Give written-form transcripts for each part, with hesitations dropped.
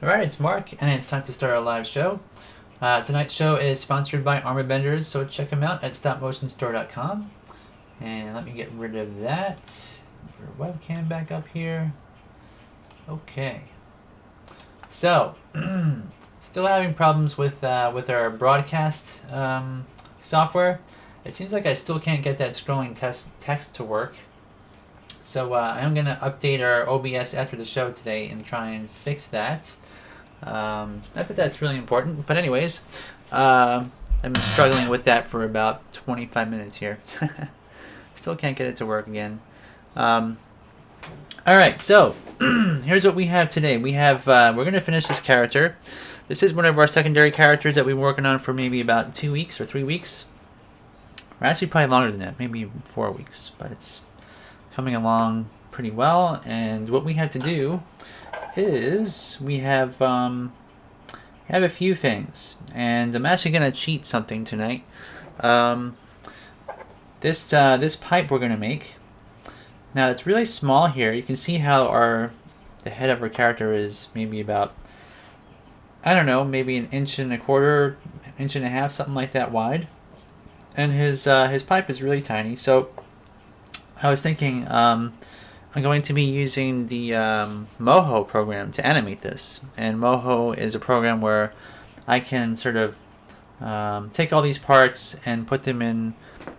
Alright, it's Mark, and it's time to start our live show. Tonight's show is sponsored by Armor Benders, so check them out at stopmotionstore.com. And let me get rid of that. Your webcam back up here. Okay. So, still having problems with our broadcast software. It seems like I still can't get that scrolling text to work. So I'm going to update our OBS after the show today and try and fix that. Not that that's really important, but anyways, I've been struggling with that for about 25 minutes here. Still can't get it to work again. Alright, so here's what we have today. We have we're going to finish this character. This is one of our secondary characters that we've been working on for maybe about 2 weeks or 3 weeks. Or actually probably longer than that, maybe 4 weeks, but it's coming along pretty well. And what we have to do is we have a few things, and I'm actually going to cheat something tonight. This pipe we're going to make. Now it's really small here. You can see how the head of our character is maybe about, I don't know, maybe 1.25 inches, 1.5 inches, something like that wide. And his pipe is really tiny. So I was thinking I'm going to be using the Moho program to animate this. And Moho is a program where I can sort of take all these parts and put them in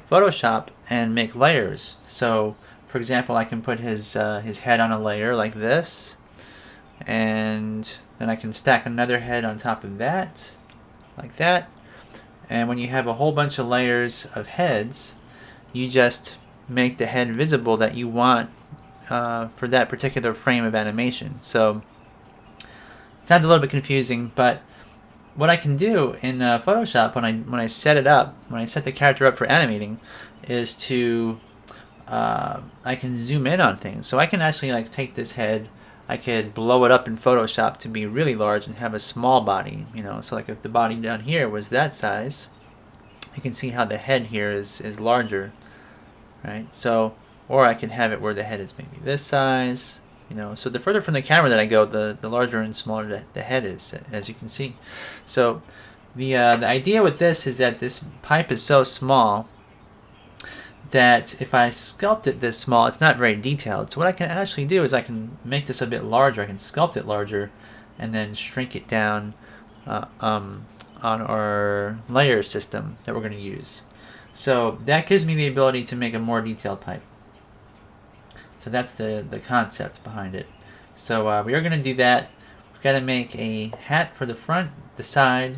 Photoshop and make layers. So, for example, I can put his head on a layer like this, and then I can stack another head on top of that, like that. And when you have a whole bunch of layers of heads, you just make the head visible that you want for that particular frame of animation. So it sounds a little bit confusing, but what I can do in Photoshop when I set it up, when I set the character up for animating, is to I can zoom in on things. So I can actually like take this head, I could blow it up in Photoshop to be really large and have a small body, you know. So like if the body down here was that size, you can see how the head here is larger, right? So, or I can have it where the head is maybe this size, you know. So the further from the camera that I go, the larger and smaller the head is, as you can see. So the idea with this is that this pipe is so small that if I sculpt it this small, it's not very detailed. So what I can actually do is I can make this a bit larger. I can sculpt it larger and then shrink it down on our layer system that we're going to use. So that gives me the ability to make a more detailed pipe. So that's the concept behind it. So we are going to do that. We've got to make a hat for the front, the side,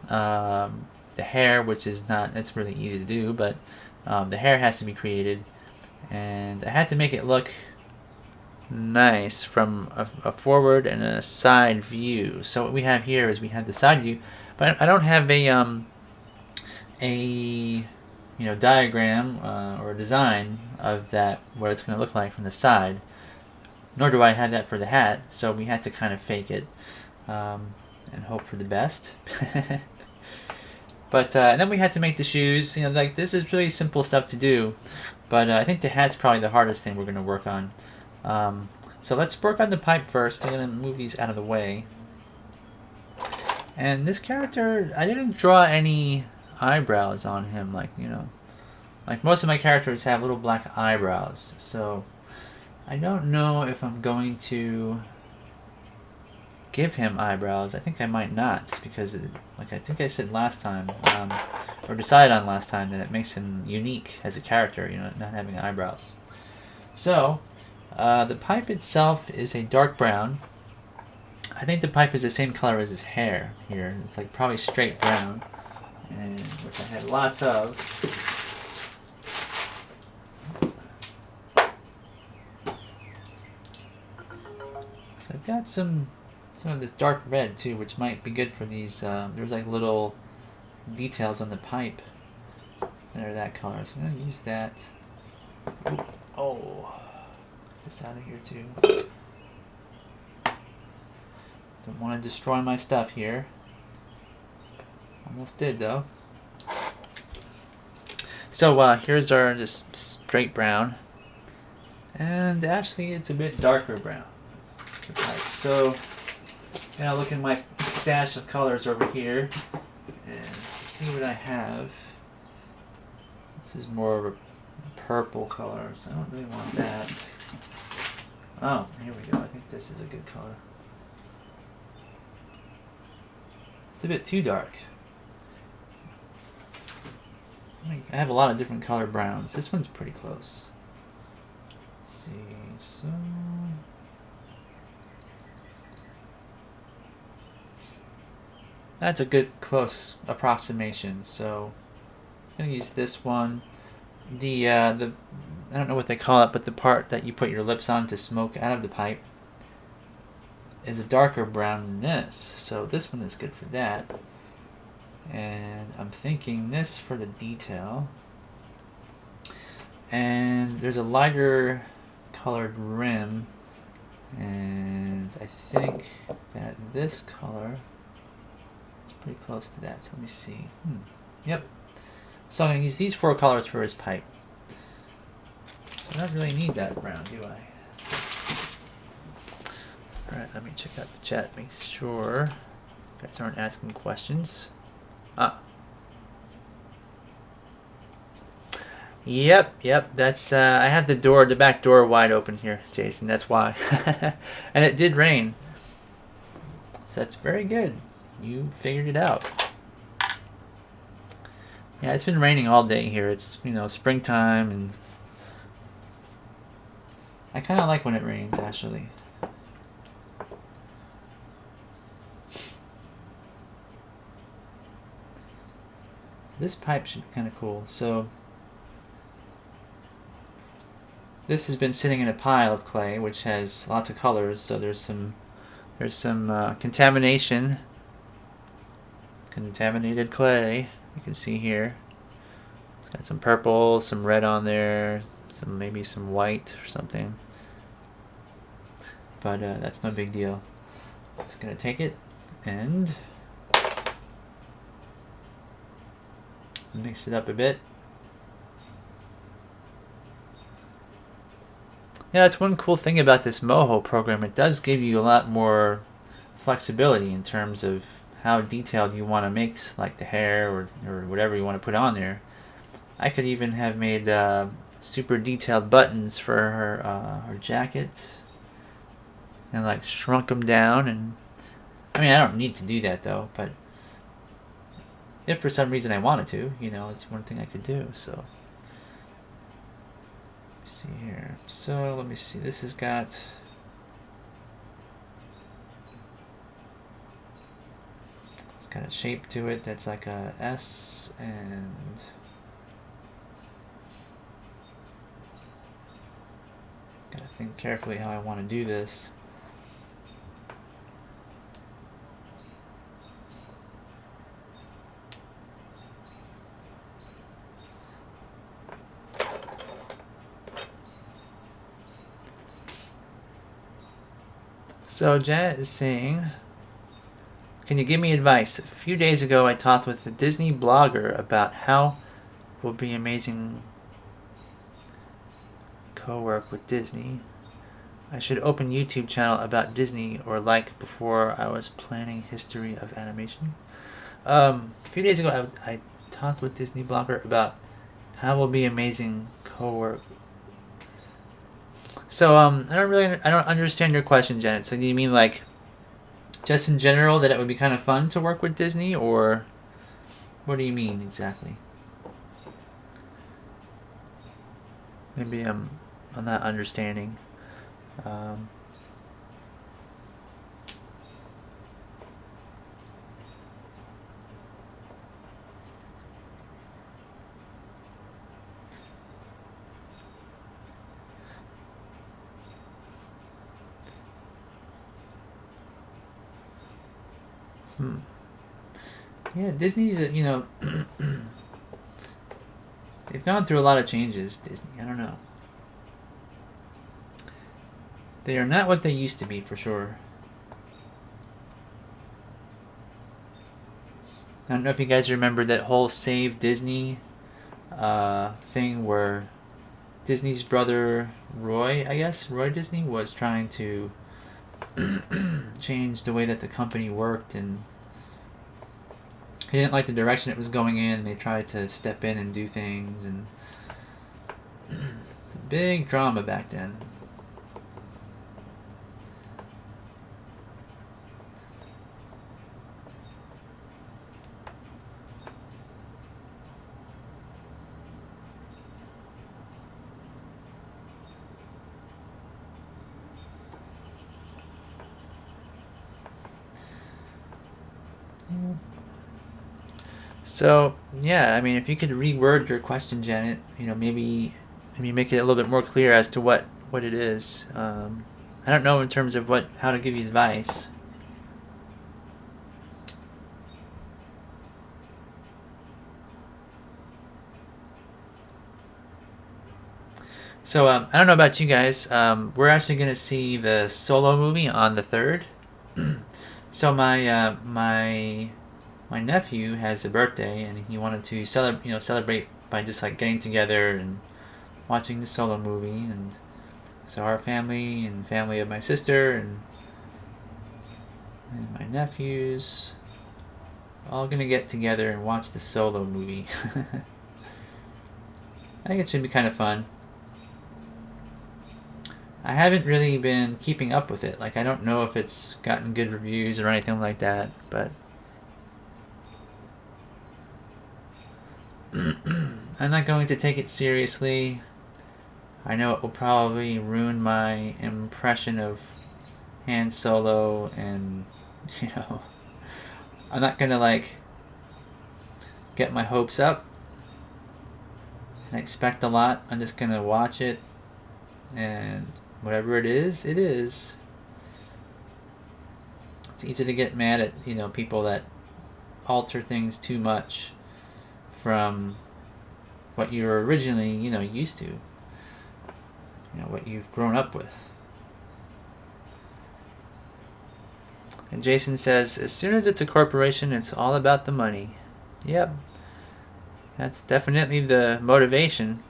the hair, which is not, it's really easy to do, but the hair has to be created, and I had to make it look nice from a forward and a side view. So what we have here is we have the side view, but I don't have a diagram or a design of that, what it's going to look like from the side, nor do I have that for the hat. So we had to kind of fake it and hope for the best. But and then we had to make the shoes. You know, like this is really simple stuff to do, but I think the hat's probably the hardest thing we're going to work on. So let's work on the pipe first. I'm going to move these out of the way. And this character, I didn't draw any eyebrows on him, like, you know, like most of my characters have little black eyebrows. So I don't know if I'm going to give him eyebrows. I think I might not, just because like I think I said last time, or decided on last time, that it makes him unique as a character, you know, not having eyebrows. So the pipe itself is a dark brown. I think the pipe is the same color as his hair here. It's like probably straight brown, and which I had lots of. So I've got some of this dark red too, which might be good for these. There's like little details on the pipe that are that color, so I'm gonna use that. Ooh. Oh, get this out of here too. Don't want to destroy my stuff here. Almost did though. So here's our just straight brown, and actually it's a bit darker brown. So Now look in my stash of colors over here and see what I have. This is more of a purple color, so I don't really want that. Oh, here we go. I think this is a good color. It's a bit too dark. I have a lot of different color browns. This one's pretty close. Let's see, so... That's a good close approximation. So I'm gonna use this one. The I don't know what they call it, but the part that you put your lips on to smoke out of the pipe is a darker brown than this. So this one is good for that. And I'm thinking this for the detail. And there's a lighter colored rim, and I think that this color is pretty close to that. So let me see. Yep. So I'm going to use these 4 colors for his pipe. So I don't really need that brown, do I? Alright, let me check out the chat, make sure you guys aren't asking questions. Yep, that's, I had the back door wide open here, Jason, that's why. And it did rain. So that's very good. You figured it out. Yeah, it's been raining all day here. It's, springtime, and I kind of like when it rains, actually. This pipe should be kind of cool. So this has been sitting in a pile of clay, which has lots of colors. So there's some contamination, contaminated clay. You can see here. It's got some purple, some red on there, maybe some white or something. But that's no big deal. Just gonna take it and mix it up a bit. Yeah, that's one cool thing about this Moho program. It does give you a lot more flexibility in terms of how detailed you want to make, like the hair or whatever you want to put on there. I could even have made super detailed buttons for her jacket and like shrunk them down. And I mean, I don't need to do that though, but if for some reason I wanted to, it's one thing I could do. So let's see here. So let me see. This has got a shape to it that's like a S, and gotta think carefully how I want to do this. So Janet is saying, can you give me advice? A few days ago I talked with a Disney blogger about how it will be amazing co-work with Disney. I should open YouTube channel about Disney or like before I was planning history of animation. A few days ago I talked with Disney blogger about how it will be amazing co-work. So I don't understand your question, Janet. So do you mean like just in general that it would be kind of fun to work with Disney, or what do you mean exactly? Maybe I'm not understanding. Yeah, Disney's, they've gone through a lot of changes, Disney. I don't know. They are not what they used to be, for sure. I don't know if you guys remember that whole Save Disney thing where Disney's brother Roy Disney was trying to changed the way that the company worked, and he didn't like the direction it was going in. They tried to step in and do things, and it's a big drama back then. So yeah, I mean, if you could reword your question, Janet, maybe make it a little bit more clear as to what it is. I don't know in terms of how to give you advice. So I don't know about you guys. We're actually going to see the Solo movie on the 3rd. So my nephew has a birthday, and he wanted to celebrate by just like getting together and watching the Solo movie. And so our family and family of my sister and my nephews all gonna get together and watch the Solo movie. I think it should be kind of fun. I haven't really been keeping up with it. Like, I don't know if it's gotten good reviews or anything like that, but I'm not going to take it seriously. I know it will probably ruin my impression of Han Solo, and I'm not gonna like get my hopes up and expect a lot. I'm just gonna watch it, and whatever it is, it is. It's easy to get mad at people that alter things too much from what you were originally used to, what you've grown up with. And Jason says, as soon as it's a corporation, it's all about the money. Yep, that's definitely the motivation.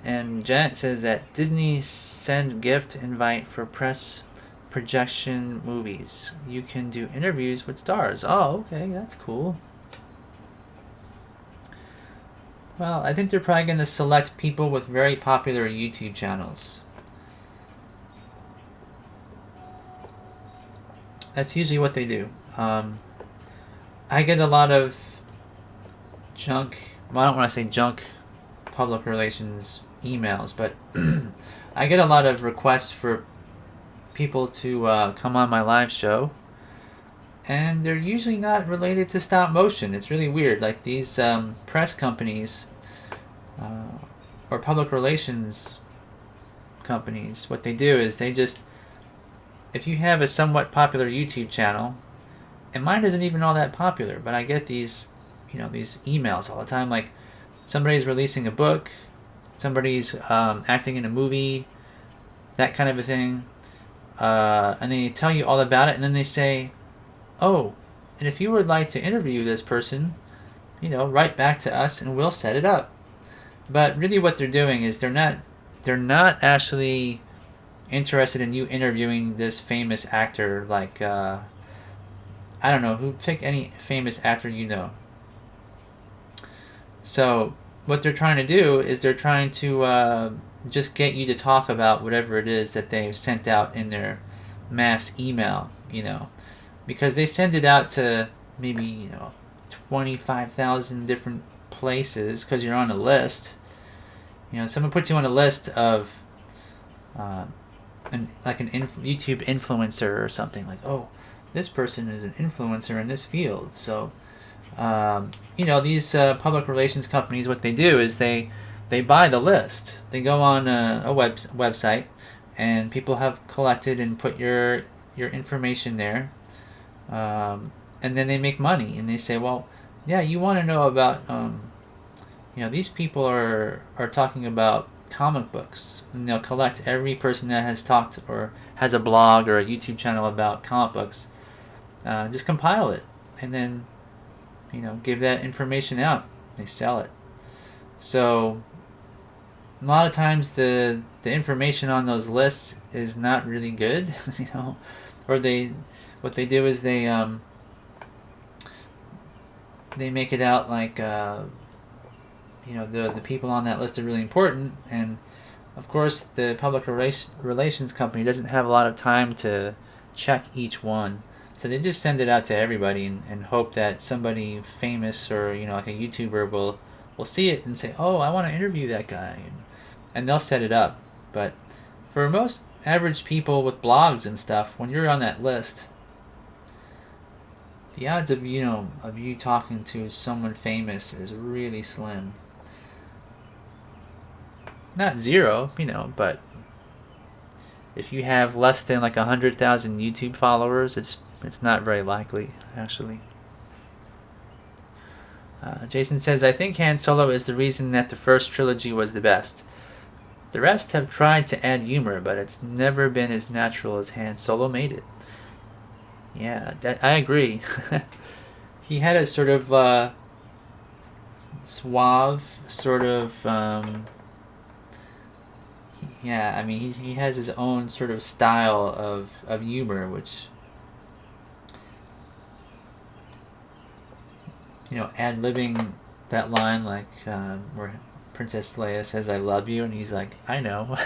And Janet says that Disney send gift invite for press projection movies. You can do interviews with stars. Oh, okay, that's cool. Well, I think they're probably going to select people with very popular YouTube channels. That's usually what they do. I get a lot of junk, well, I don't want to say junk public relations emails, but I get a lot of requests for people to come on my live show, and they're usually not related to stop motion. It's really weird. Like these press companies or public relations companies, what they do is they just, if you have a somewhat popular YouTube channel, and mine isn't even all that popular, but I get these these emails all the time, like somebody's releasing a book, somebody's acting in a movie, that kind of a thing, and they tell you all about it, and then they say, oh, and if you would like to interview this person, write back to us and we'll set it up. But really what they're doing is they're not actually interested in you interviewing this famous actor, like I don't know, pick any famous actor So what they're trying to do is they're trying to just get you to talk about whatever it is that they've sent out in their mass email, because they send it out to maybe 25,000 different places because you're on a list. Someone puts you on a list of an YouTube influencer or something, like, oh, this person is an influencer in this field. So these public relations companies, what they do is they buy the list. They go on a website, and people have collected and put your information there, and then they make money, and they say, well, yeah, you want to know about these people are talking about comic books, and they'll collect every person that has talked or has a blog or a YouTube channel about comic books, just compile it, and then give that information out. They sell it. So a lot of times the information on those lists is not really good. or what they do is they make it out like the people on that list are really important, and of course the public relations company doesn't have a lot of time to check each one, so they just send it out to everybody and hope that somebody famous or like a YouTuber will see it and say, oh, I want to interview that guy, and they'll set it up. But for most average people with blogs and stuff, when you're on that list, the odds of you talking to someone famous is really slim. Not zero, but if you have less than like 100,000 YouTube followers, it's not very likely, actually. Jason says, I think Han Solo is the reason that the first trilogy was the best. The rest have tried to add humor, but it's never been as natural as Han Solo made it. Yeah, I agree. He had a sort of suave, sort of... yeah, I mean, he has his own sort of style of humor, which... ad-libbing that line, like, where Princess Leia says, I love you, and he's like, I know.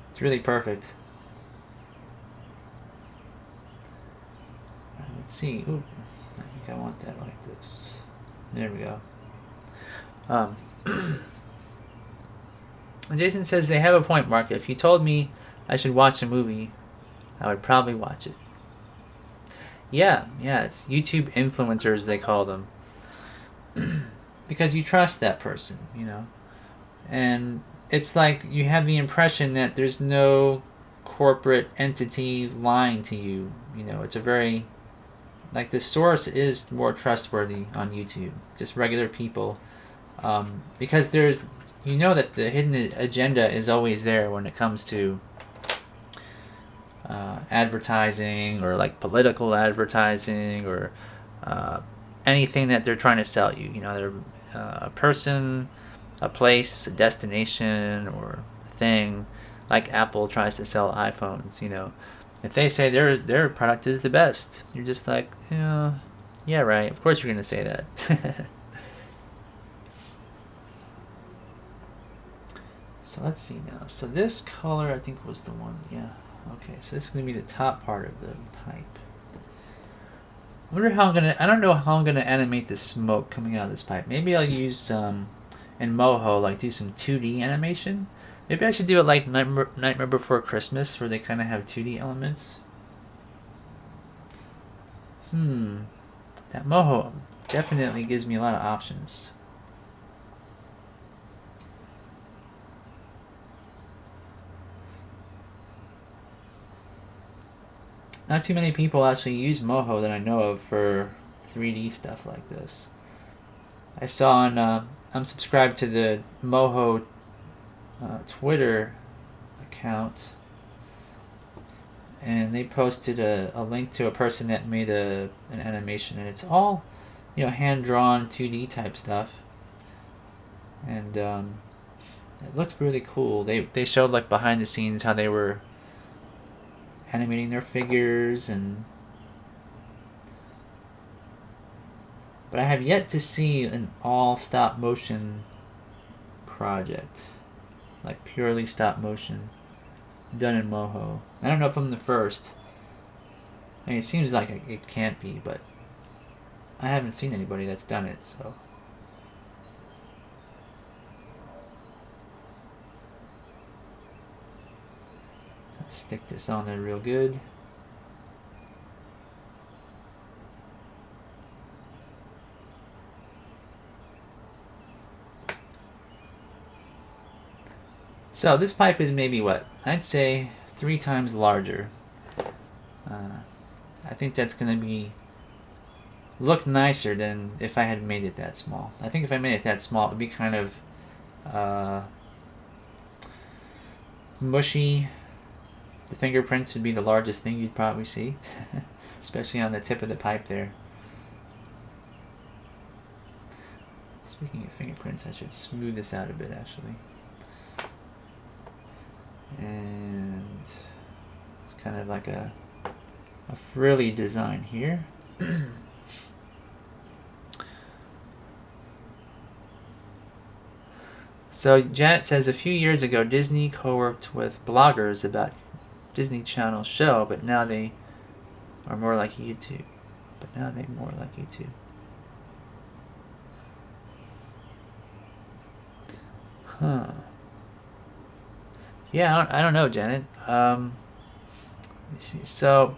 It's really perfect. Let's see. Ooh, I think I want that like this. There we go. Jason says they have a point, Mark. If you told me I should watch a movie, I would probably watch it. Yeah, it's YouTube influencers, they call them. Because you trust that person, And it's like you have the impression that there's no corporate entity lying to you. It's a very... like, the source is more trustworthy on YouTube. Just regular people. Because there's... that the hidden agenda is always there when it comes to advertising, or like political advertising, or anything that they're trying to sell you. They're a person, a place, a destination, or a thing, like Apple tries to sell iPhones. If they say their product is the best, you're just like, yeah, right. Of course you're gonna say that. So let's see now. So this color, I think, was the one. Yeah. Okay. So this is gonna be the top part of the pipe. I wonder how I don't know how I'm gonna animate the smoke coming out of this pipe. Maybe I'll use in Moho, like, do some 2D animation. Maybe I should do it like Nightmare Before Christmas, where they kind of have 2D elements. That Moho definitely gives me a lot of options. Not too many people actually use Moho that I know of for 3D stuff like this. I saw on... I'm subscribed to the Moho Twitter account, and they posted a link to a person that made an animation, and it's all hand-drawn 2D type stuff, and it looked really cool. They showed, like, behind the scenes how they were animating their figures, but I have yet to see an all stop motion project, like purely stop motion, done in Moho. I don't know if I'm the first. I mean, it seems like it can't be, but I haven't seen anybody that's done it, so. Let's stick this on there real good. So this pipe is maybe what? I'd say 3 times larger. I think that's going to look nicer than if I had made it that small. I think if I made it that small, it would be kind of mushy. The fingerprints would be the largest thing you'd probably see, especially on the tip of the pipe there. Speaking of fingerprints, I should smooth this out a bit, actually. And it's kind of like a frilly design here. So Janet says, a few years ago, Disney co-worked with bloggers about Disney Channel show, but now they are more like YouTube. Huh. Yeah, I don't know, Janet. Let me see. So,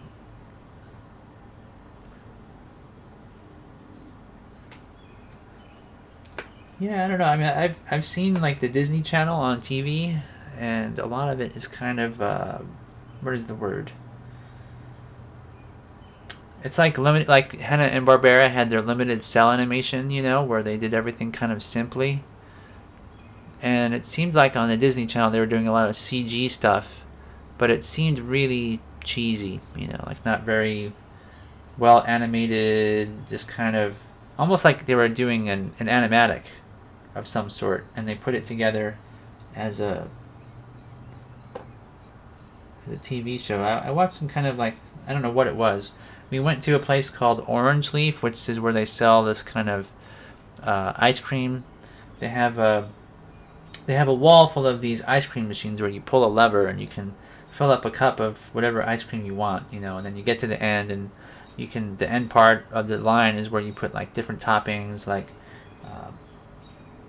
yeah, I don't know. I mean, I've seen like the Disney Channel on TV, and a lot of it is kind of what is the word? It's like limited. Like Hanna and Barbera had their limited cell animation, you know, where they did everything kind of simply. And it seemed like on the Disney Channel they were doing a lot of CG stuff, but it seemed really cheesy, you know, like not very well animated, just kind of almost like they were doing an animatic of some sort, and they put it together as a TV show. I watched some kind of like, I don't know what it was. We went to a place called Orange Leaf, which is where they sell this kind of ice cream. They have a wall full of these ice cream machines where you pull a lever and you can fill up a cup of whatever ice cream you want, you know, and then you get to the end, and you can, the end part of the line is where you put like different toppings, like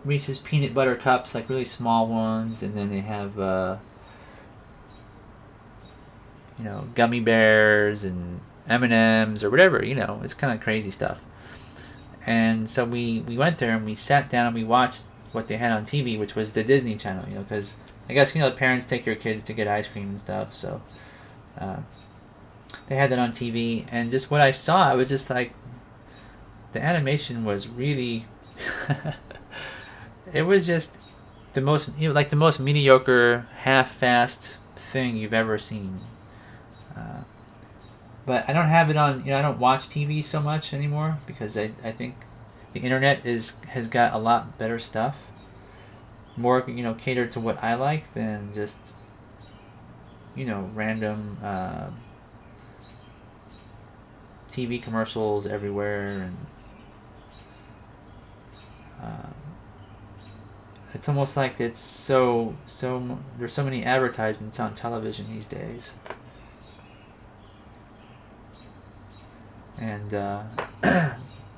Reese's peanut butter cups, like really small ones, and then they have you know, gummy bears and M&Ms or whatever, you know, it's kind of crazy stuff. And so we went there and we sat down and we watched what they had on TV, which was the Disney Channel, you know, because I guess, you know, the parents take your kids to get ice cream and stuff, so they had that on TV, and just what I saw, I was just like, the animation was really, it was just the most, you know, like the most mediocre, half-assed thing you've ever seen. But I don't have it on, you know, I don't watch TV so much anymore because I think the internet has got a lot better stuff, more, you know, catered to what I like than just, you know, random TV commercials everywhere, and it's almost like it's so there's so many advertisements on television these days, and the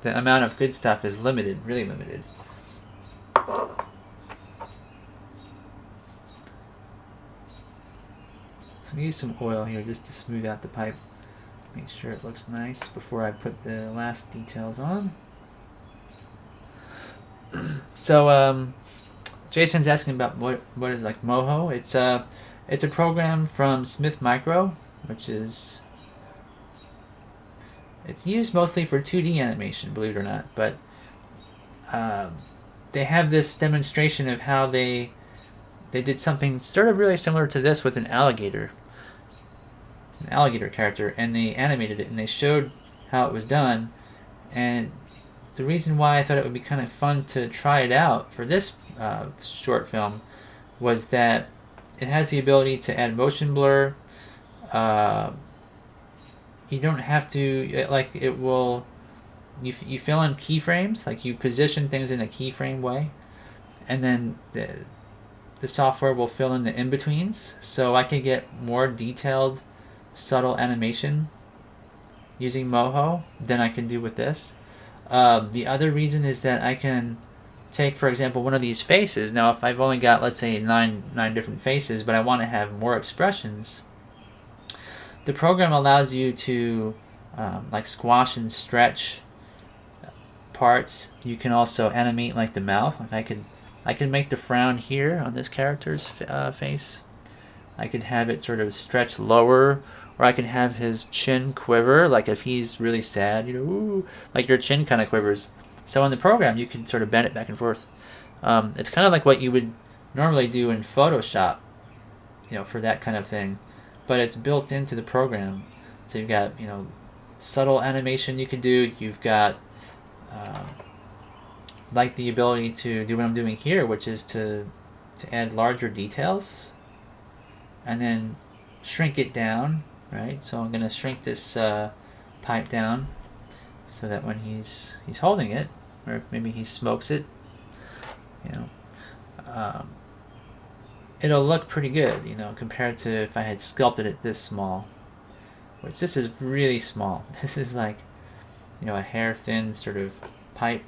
amount of good stuff is limited, really limited. So I'm use some oil here just to smooth out the pipe, make sure it looks nice before I put the last details on. So Jason's asking about what is like Moho. It's a program from Smith Micro, which is, it's used mostly for 2D animation, believe it or not. But they have this demonstration of how they did something sort of really similar to this with an alligator character, and they animated it and they showed how it was done. And the reason why I thought it would be kind of fun to try it out for this short film was that it has the ability to add motion blur. You don't have to, like, it will, you fill in keyframes, like you position things in a keyframe way, and then the software will fill in the in-betweens, so I can get more detailed, subtle animation using Moho than I can do with this. The other reason is that I can take, for example, one of these faces. Now, if I've only got, let's say, nine different faces, but I want to have more expressions, the program allows you to like squash and stretch parts. You can also animate like the mouth. Like I could make the frown here on this character's face. I could have it sort of stretch lower, or I could have his chin quiver, like if he's really sad, you know, ooh, like your chin kind of quivers. So in the program, you can sort of bend it back and forth. It's kind of like what you would normally do in Photoshop, you know, for that kind of thing, but it's built into the program. So you've got, you know, subtle animation you can do. You've got like the ability to do what I'm doing here, which is to add larger details. and then shrink it down, right? So I'm gonna shrink this pipe down so that when he's holding it, or maybe he smokes it, you know, it'll look pretty good, you know, compared to if I had sculpted it this small, which this is really small. This is like, you know, a hair thin sort of pipe,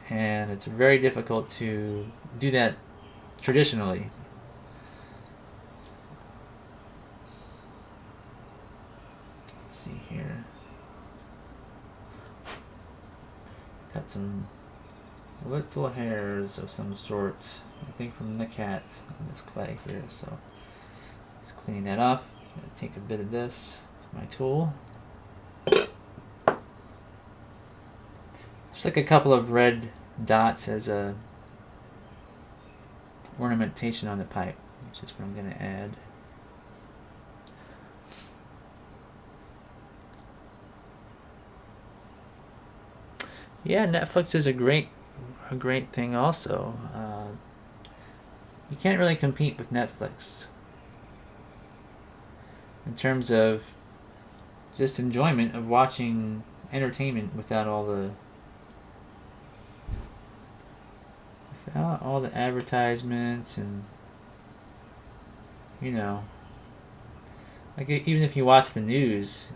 and it's very difficult to do that traditionally. Let's see here. Got some little hairs of some sort, I think from the cat on this clay here, so just cleaning that off. I'm gonna take a bit of this with my tool. Just like a couple of red dots as a ornamentation on the pipe, which is what I'm gonna add. Yeah, Netflix is a great thing also. You can't really compete with Netflix in terms of just enjoyment of watching entertainment without all the advertisements, and you know, like even if you watch the news,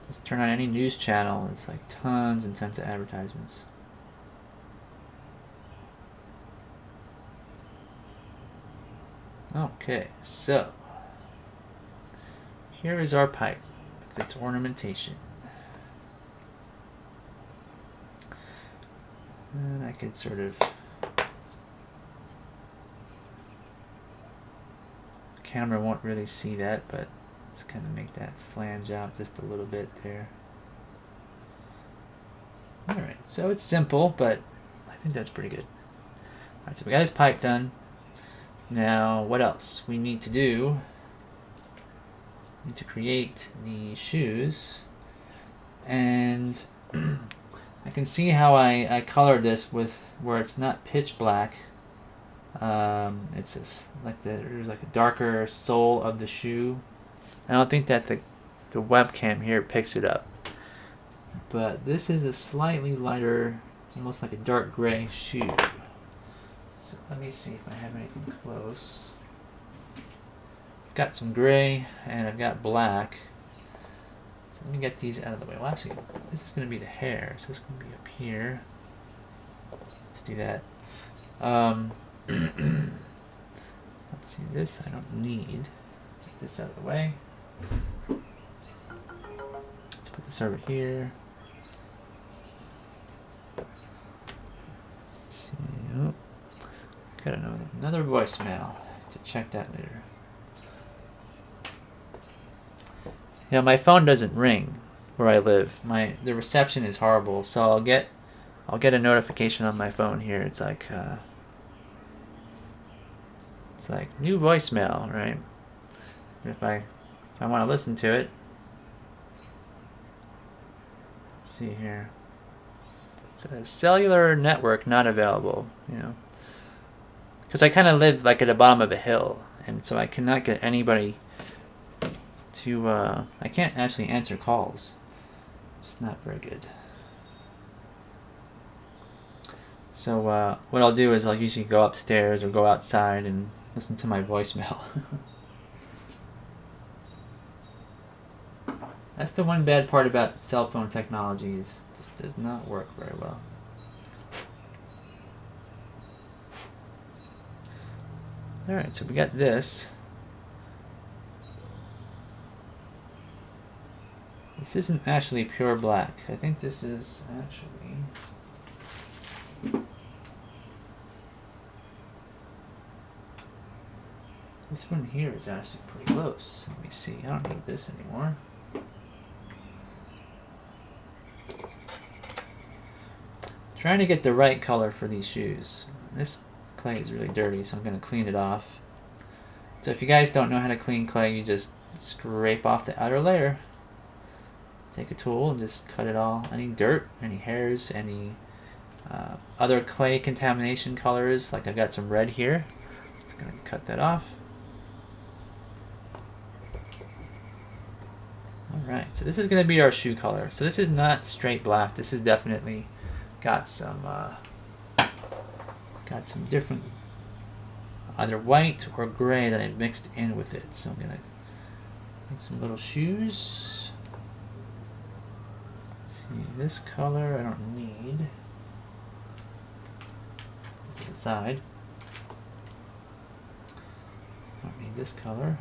just turn on any news channel, it's like tons and tons of advertisements. Okay, so here is our pipe with its ornamentation. And I could sort of, camera won't really see that, but let's kind of make that flange out just a little bit there. Alright, so it's simple, but I think that's pretty good. Alright, so we got his pipe done. Now, what else we need to do? We need to create the shoes, and I can see how I colored this with where it's not pitch black. It's just like there's like a darker sole of the shoe. I don't think that the webcam here picks it up, but this is a slightly lighter, almost like a dark gray shoe. So let me see if I have anything close. I've got some gray and I've got black. So let me get these out of the way. Well, actually, this is going to be the hair, so this is going to be up here. Let's do that. Let's see, this I don't need. Get this out of the way. Let's put this over here. Let's see. Oh, got another voicemail to check that later. You know, my phone doesn't ring where I live. The reception is horrible, so I'll get a notification on my phone here. It's like new voicemail, right? And if I want to listen to it, let's see here. It says cellular network not available. You know, because I kind of live like at the bottom of a hill, and so I cannot get anybody to. I can't actually answer calls. It's not very good. So what I'll do is I'll usually go upstairs or go outside and listen to my voicemail. That's the one bad part about cell phone technology, is it just does not work very well. Alright, so we got this. This isn't actually pure black. I think this is actually... This one here is actually pretty close. Let me see. I don't need this anymore. Trying to get the right color for these shoes. This clay is really dirty, so I'm going to clean it off. So if you guys don't know how to clean clay, you just scrape off the outer layer. Take a tool and just cut it all. Any dirt, any hairs, any other clay contamination colors. Like I've got some red here. Just going to cut that off. Alright, so this is going to be our shoe color. So this is not straight black. This is definitely got some different, either white or gray that I mixed in with it. So I'm going to make some little shoes. Let's see, this color I don't need. This is the side. I don't need this color.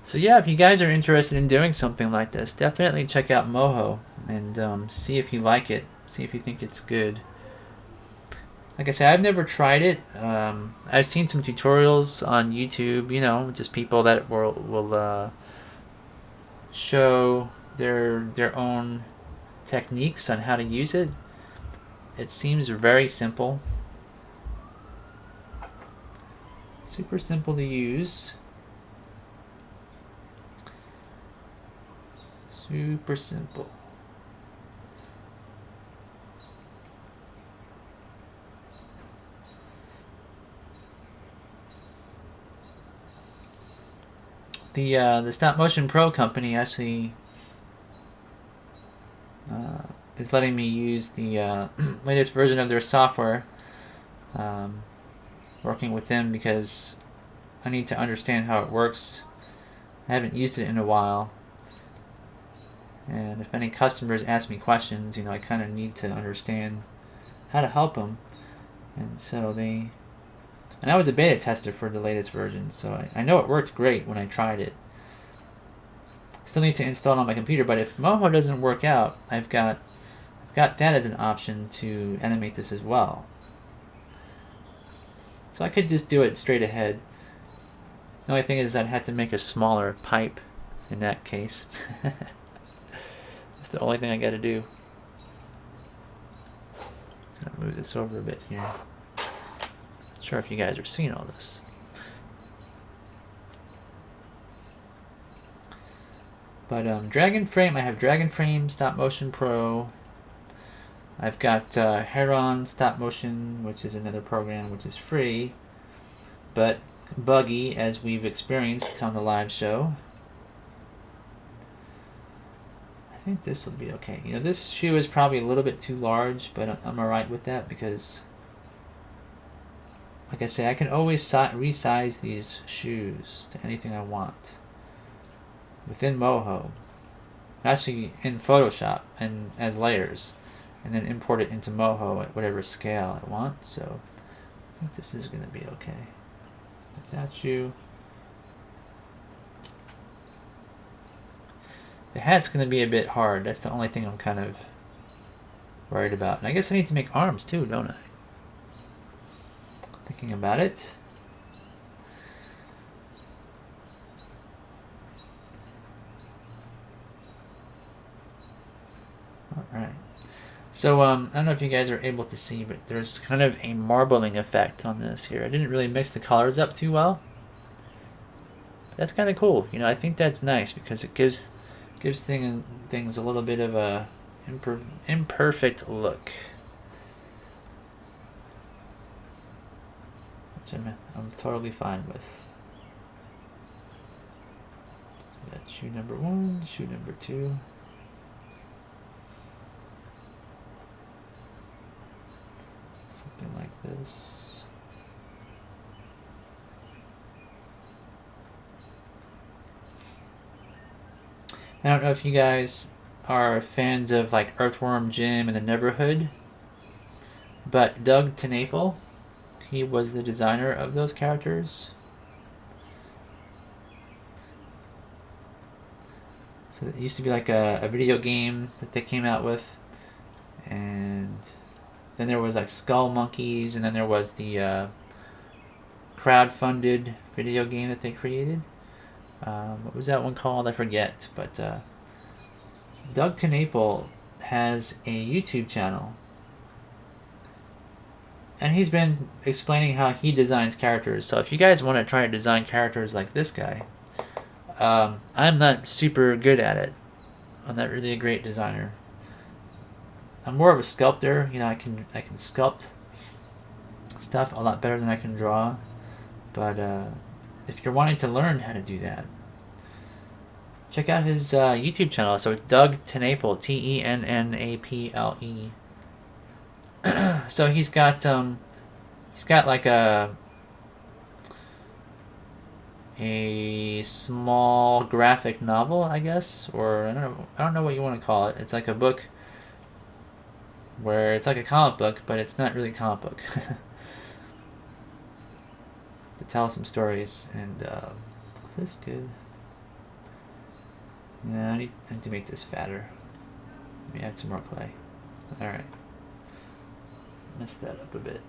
So yeah, if you guys are interested in doing something like this, definitely check out Moho and see if you like it, see if you think it's good. Like I said, I've never tried it. I've seen some tutorials on YouTube, you know, just people that will show their own techniques on how to use it. It seems very simple. Super simple to use. Super simple. The Stop Motion Pro company actually is letting me use the latest version of their software. Working with them because I need to understand how it works. I haven't used it in a while. And if any customers ask me questions, you know, I kind of need to understand how to help them. And so and I was a beta tester for the latest version, so I know it worked great when I tried it. Still need to install it on my computer, but if Moho doesn't work out, I've got that as an option to animate this as well. So I could just do it straight ahead. The only thing is I'd have to make a smaller pipe in that case. That's the only thing I got to do. I'll move this over a bit here. Not sure if you guys are seeing all this. But Dragon Frame, I have Dragon Frame Stop Motion Pro. I've got Heron Stop Motion, which is another program which is free, but buggy, as we've experienced on the live show. I think this will be okay. You know, this shoe is probably a little bit too large, but I'm alright with that because, like I say, I can always resize these shoes to anything I want within Moho, actually in Photoshop and as layers, and then import it into Moho at whatever scale I want. So I think this is going to be okay with that shoe. The hat's going to be a bit hard. That's the only thing I'm kind of worried about. And I guess I need to make arms too, don't I? Thinking about it. Alright. So, I don't know if you guys are able to see, but there's kind of a marbling effect on this here. I didn't really mix the colors up too well. But that's kind of cool. You know, I think that's nice because it gives things a little bit of a imperfect look, which I'm totally fine with. So we got shoe number 1, shoe number 2. Something like this. I don't know if you guys are fans of like Earthworm Jim and the Neverhood, but Doug TenNapel, he was the designer of those characters. So it used to be like a video game that they came out with, and then there was like Skull Monkeys, and then there was the crowd-funded video game that they created. What was that one called? I forget. But Doug TenNapel has a YouTube channel, and he's been explaining how he designs characters. So if you guys want to try to design characters like this guy, I'm not super good at it. I'm not really a great designer. I'm more of a sculptor. You know, I can sculpt stuff a lot better than I can draw. But if you're wanting to learn how to do that, check out his YouTube channel. So it's Doug Tennaple, Tennaple. So he's got like a small graphic novel, I guess, or I don't know what you want to call it. It's like a book where it's like a comic book, but it's not really a comic book. To tell some stories, and is this good? Yeah, I need to make this fatter. Let me add some more clay. Alright. Messed that up a bit.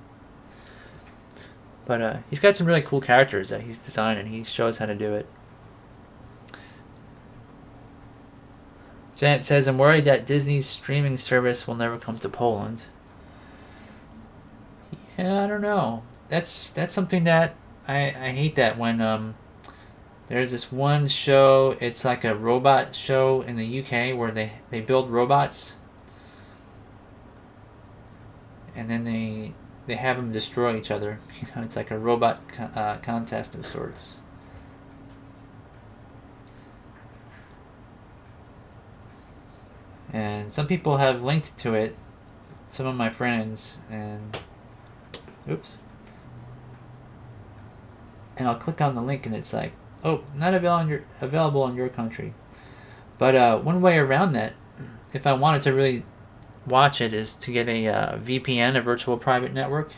But he's got some really cool characters that he's designed, and he shows how to do it. Janet says, I'm worried that Disney's streaming service will never come to Poland. Yeah, I don't know. That's something that I hate, that when there's this one show, it's like a robot show in the UK where they build robots, and then they have them destroy each other. You know, it's like a robot contest of sorts. And some people have linked to it, some of my friends, and oops. And I'll click on the link and it's like, oh, not available in your country. But one way around that, if I wanted to really watch it, is to get a VPN, a virtual private network.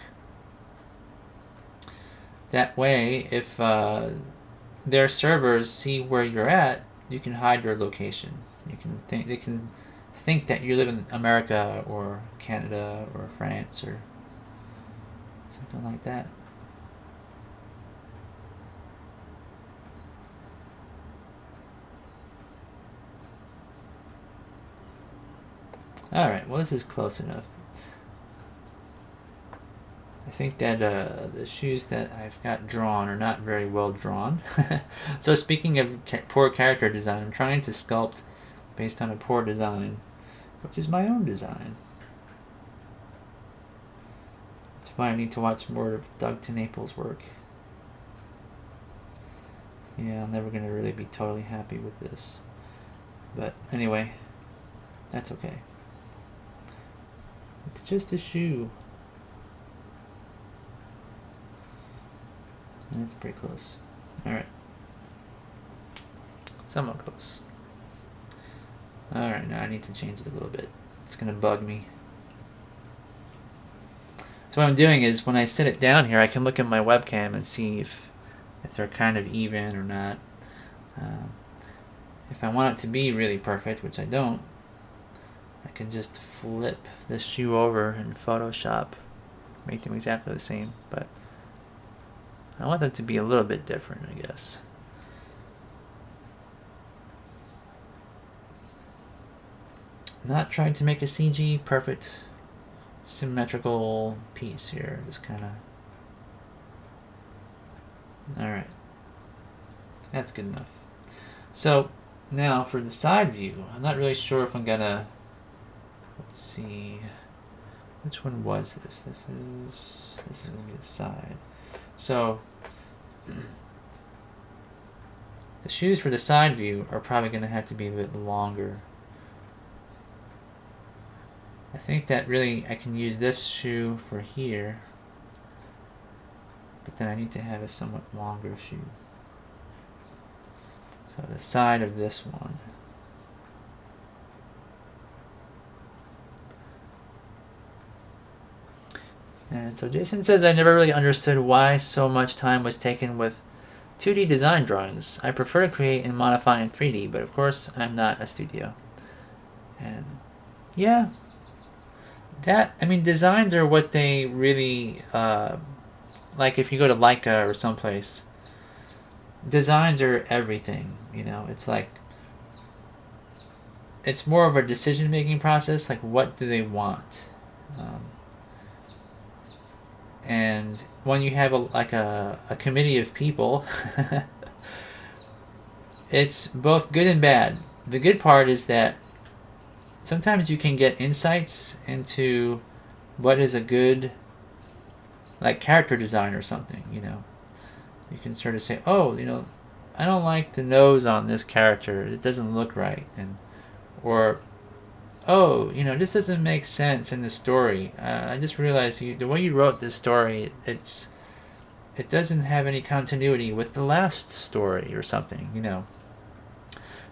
That way, if their servers see where you're at, you can hide your location. They can think that you live in America or Canada or France or something like that. Alright, well, this is close enough. I think that the shoes that I've got drawn are not very well drawn. So speaking of poor character design, I'm trying to sculpt based on a poor design, which is my own design. That's why I need to watch more of Doug Tennaple's work. Yeah, I'm never going to really be totally happy with this. But anyway, that's okay. It's just a shoe. That's pretty close. Alright. Somewhat close. Alright, now I need to change it a little bit. It's going to bug me. So what I'm doing is, when I sit it down here, I can look at my webcam and see if they're kind of even or not. If I want it to be really perfect, which I don't, I can just flip the shoe over in Photoshop, make them exactly the same, but I want them to be a little bit different, I guess. Not trying to make a CG perfect symmetrical piece here, just kind of. Alright, that's good enough. So now for the side view, I'm not really sure if I'm gonna, let's see, which one was this? This is gonna be the side. So the shoes for the side view are probably gonna have to be a bit longer. I think that really I can use this shoe for here, but then I need to have a somewhat longer shoe. So the side of this one. And so Jason says, I never really understood why so much time was taken with 2D design drawings. I prefer to create and modify in 3D, but of course I'm not a studio. And yeah, designs are what they really, like if you go to Leica or someplace, designs are everything, you know. It's like, it's more of a decision-making process, like what do they want? And when you have a committee of people, it's both good and bad. The good part is that sometimes you can get insights into what is a good, like, character design or something. You can sort of say, oh, I don't like the nose on this character. It doesn't look right. Or, oh, this doesn't make sense in the story. I just realized the way you wrote this story, it doesn't have any continuity with the last story or something.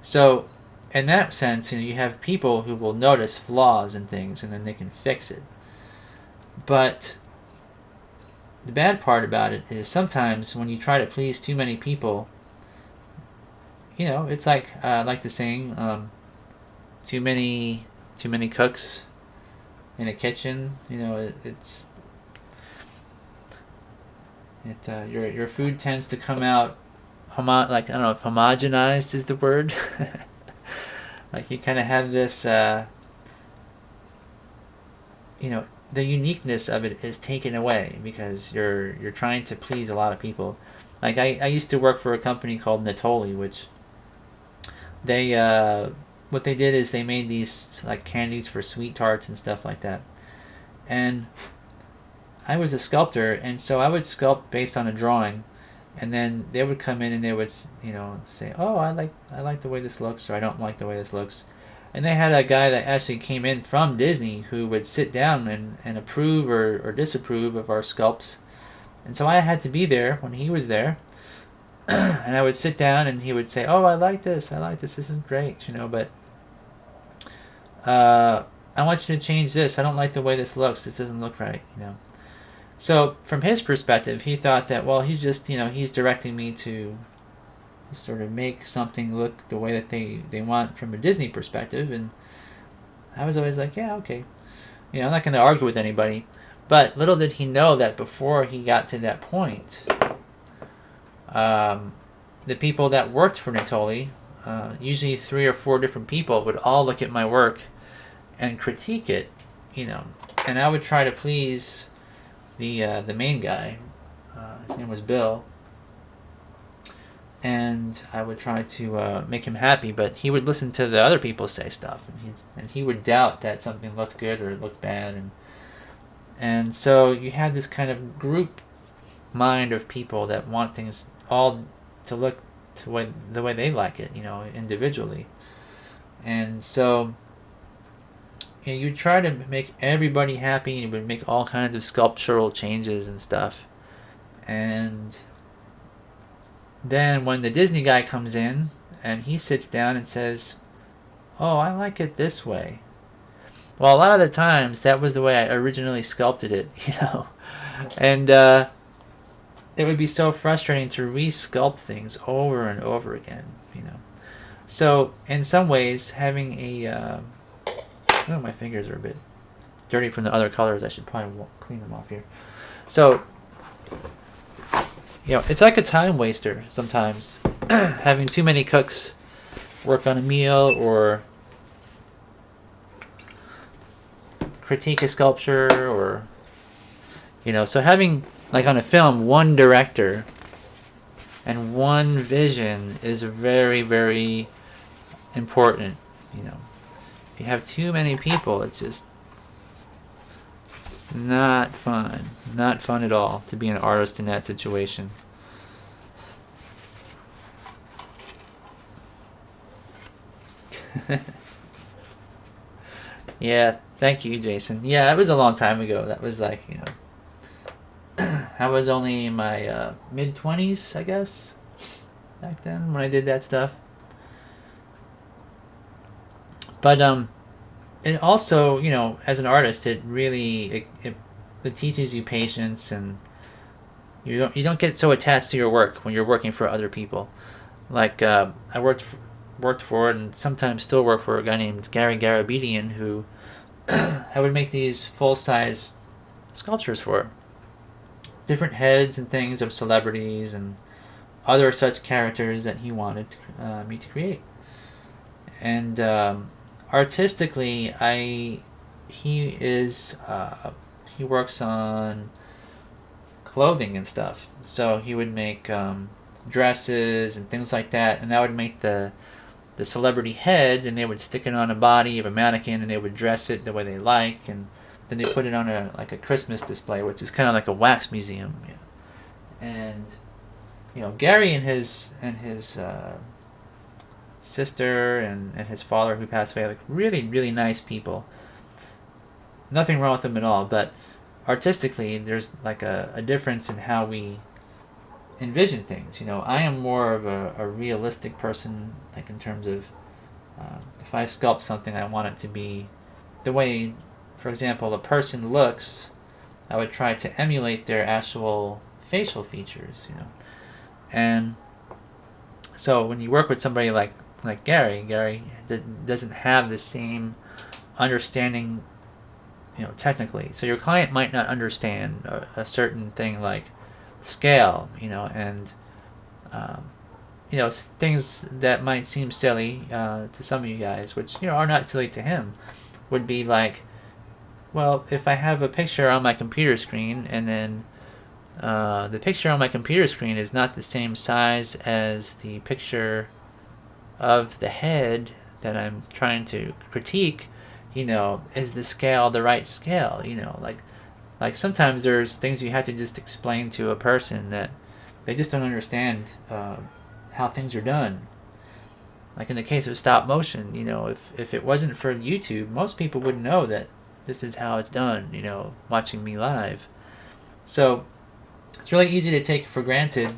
So, in that sense, you have people who will notice flaws in things and then they can fix it. But the bad part about it is sometimes when you try to please too many people, it's like the saying, too many cooks in a kitchen. Your food tends to come out I don't know if homogenized is the word. Like, you kind of have this, the uniqueness of it is taken away because you're trying to please a lot of people. Like, I used to work for a company called Natoli, which they what they did is they made these like candies for sweet tarts and stuff like that. And I was a sculptor, and so I would sculpt based on a drawing, and then they would come in and they would say, oh, I like the way this looks, or I don't like the way this looks. And they had a guy that actually came in from Disney who would sit down and approve or disapprove of our sculpts. And so I had to be there when he was there. And I would sit down and he would say, oh, I like this, this is great, but I want you to change this. I don't like the way this looks. This doesn't look right, So from his perspective, he thought that, well, he's just, he's directing me to sort of make something look the way that they want from a Disney perspective. And I was always like, yeah, okay. I'm not going to argue with anybody. But little did he know that before he got to that point, the people that worked for Natoli, usually 3 or 4 different people, would all look at my work and critique it, and I would try to please the main guy. His name was Bill. And I would try to make him happy, but he would listen to the other people say stuff, and he would doubt that something looked good or looked bad, and so you had this kind of group mind of people that want things all to look the way they like it, individually, and so you try to make everybody happy. You would make all kinds of sculptural changes and stuff, and then when the Disney guy comes in and he sits down and says, oh, I like it this way. Well, a lot of the times that was the way I originally sculpted it, And it would be so frustrating to re-sculpt things over and over again, So in some ways, having a... my fingers are a bit dirty from the other colors. I should probably clean them off here. So... it's like a time waster sometimes, having too many cooks work on a meal or critique a sculpture or, so having, like on a film, one director and one vision is very, very important, If you have too many people, it's just not fun. Not fun at all to be an artist in that situation. Yeah, thank you, Jason. Yeah, that was a long time ago. That was like, I was only in my mid-20s, I guess, back then when I did that stuff. But, and also, as an artist, it really it teaches you patience, and you don't get so attached to your work when you're working for other people. Like I worked for and sometimes still work for a guy named Guerin Garabedian who I would make these full-size sculptures for, different heads and things of celebrities and other such characters that he wanted me to create. And artistically, he works on clothing and stuff, so he would make dresses and things like that, and I would make the the celebrity head, and they would stick it on a body of a mannequin, and they would dress it the way they like, and then they put it on a Christmas display, which is kind of like a wax museum. And Gary and his sister and his father who passed away, like really, really nice people. Nothing wrong with them at all, but artistically, there's like a difference in how we envision things. I am more of a realistic person, like in terms of if I sculpt something, I want it to be the way, for example, a person looks. I would try to emulate their actual facial features, and so when you work with somebody like Gary doesn't have the same understanding, technically. So your client might not understand a certain thing like scale, and things that might seem silly to some of you guys, which are not silly to him, would be like, well, if I have a picture on my computer screen and then the picture on my computer screen is not the same size as the picture of the head that I'm trying to critique, is the scale the right scale? Like sometimes there's things you have to just explain to a person that they just don't understand how things are done. Like in the case of stop motion, if it wasn't for YouTube, most people wouldn't know that this is how it's done, watching me live. So it's really easy to take for granted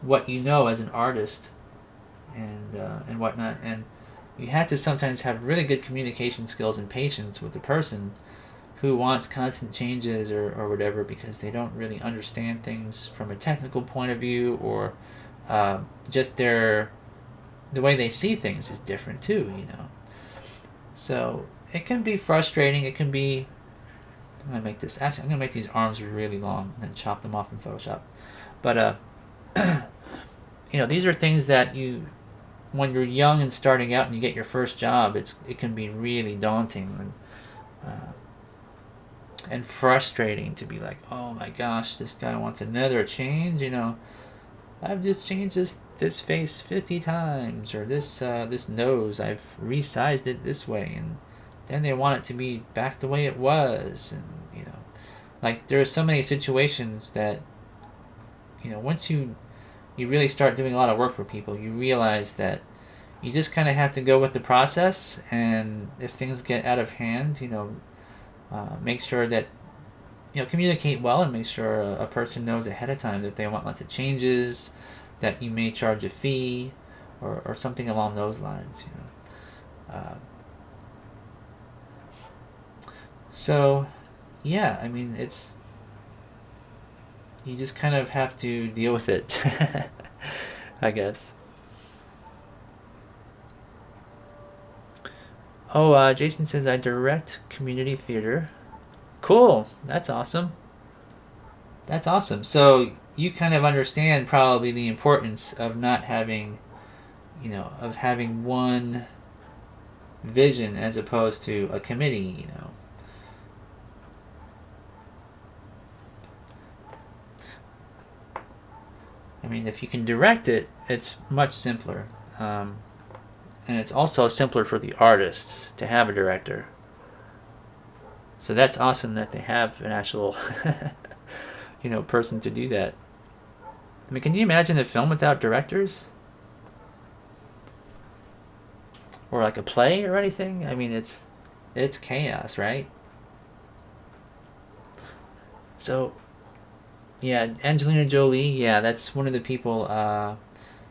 what you know as an artist and whatnot, and you have to sometimes have really good communication skills and patience with the person who wants constant changes or whatever, because they don't really understand things from a technical point of view, or just the way they see things is different too, So it can be frustrating. It can be. I'm gonna make these arms really long and then chop them off in Photoshop. But these are things that when you're young and starting out and you get your first job, it can be really daunting and frustrating to be like, oh my gosh, this guy wants another change. I've just changed this face 50 times, or this nose, I've resized it this way, and then they want it to be back the way it was. And like there are so many situations that once you really start doing a lot of work for people, you realize that you just kind of have to go with the process, and if things get out of hand, make sure that communicate well, and make sure a person knows ahead of time that they want lots of changes, that you may charge a fee or something along those lines. So yeah, I mean, you just kind of have to deal with it, I guess. Oh, Jason says, I direct community theater. Cool. That's awesome. That's awesome. So you kind of understand probably the importance of not having, of having one vision as opposed to a committee, I mean, if you can direct it, it's much simpler. And it's also simpler for the artists to have a director. So that's awesome that they have an actual, person to do that. I mean, can you imagine a film without directors? Or like a play or anything? I mean, it's chaos, right? So, yeah, Angelina Jolie, yeah, that's one of the people.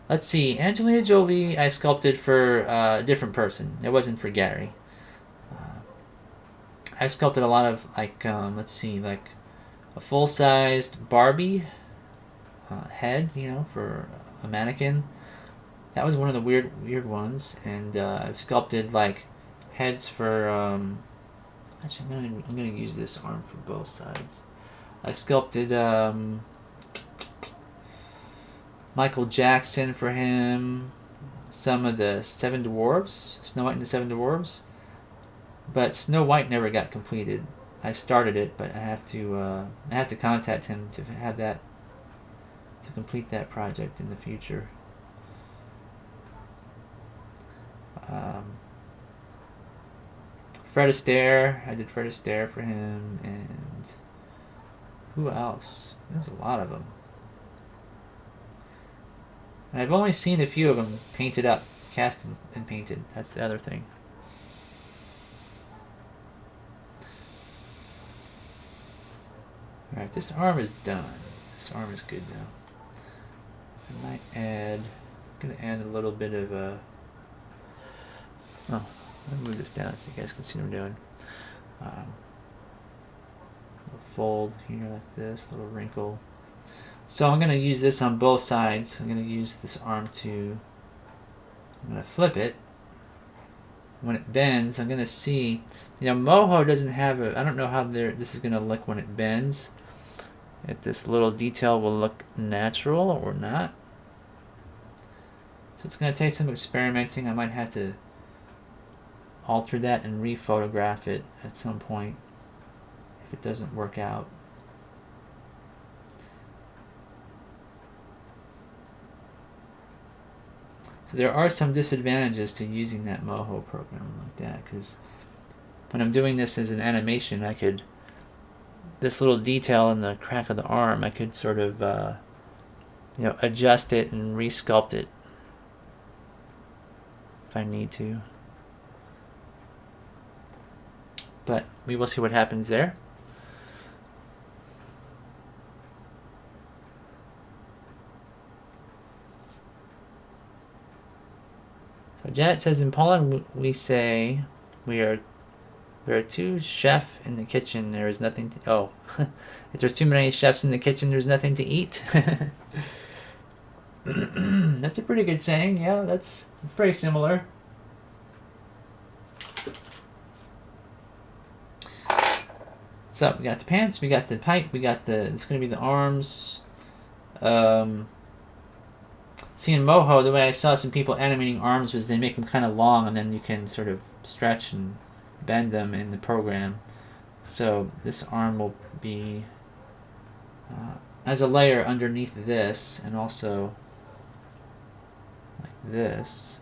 Let's see, Angelina Jolie I sculpted for a different person. It wasn't for Gary. I sculpted a lot of, like, let's see, like a full-sized Barbie head, for a mannequin. That was one of the weird ones. And I've sculpted, like, heads for, actually, I'm gonna use this arm for both sides. I sculpted Michael Jackson for him, some of the Seven Dwarves, Snow White and the Seven Dwarves, but Snow White never got completed. I started it, but I have to contact him to have that, to complete that project in the future. Fred Astaire. I did Fred Astaire for him, and who else? There's a lot of them. And I've only seen a few of them painted up, cast and painted. That's the other thing. Alright, this arm is done. This arm is good now. I might add... I'm going to add a little bit of a... Oh, let me move this down so you guys can see what I'm doing. Little fold here like this, little wrinkle. So I'm going to use this on both sides. I'm going to use this arm to... I'm going to flip it. When it bends, I'm going to see... You know, Moho doesn't have a... I don't know how this is going to look when it bends. If this little detail will look natural or not. So it's going to take some experimenting. I might have to alter that and re-photograph it at some point if it doesn't work out. So there are some disadvantages to using that Moho program like that, because when I'm doing this as an animation, I could, this little detail in the crack of the arm, I could sort of adjust it and re-sculpt it if I need to. But we will see what happens there. So Janet says, in Poland we say we are two chefs in the kitchen. There is nothing to... Oh, if there's too many chefs in the kitchen, there's nothing to eat. That's a pretty good saying. Yeah, that's pretty similar. So we got the pants, we got the pipe, we got the... It's going to be the arms. See, in Moho, the way I saw some people animating arms was they make them kind of long, and then you can sort of stretch and bend them in the program. So this arm will be as a layer underneath this, and also like this.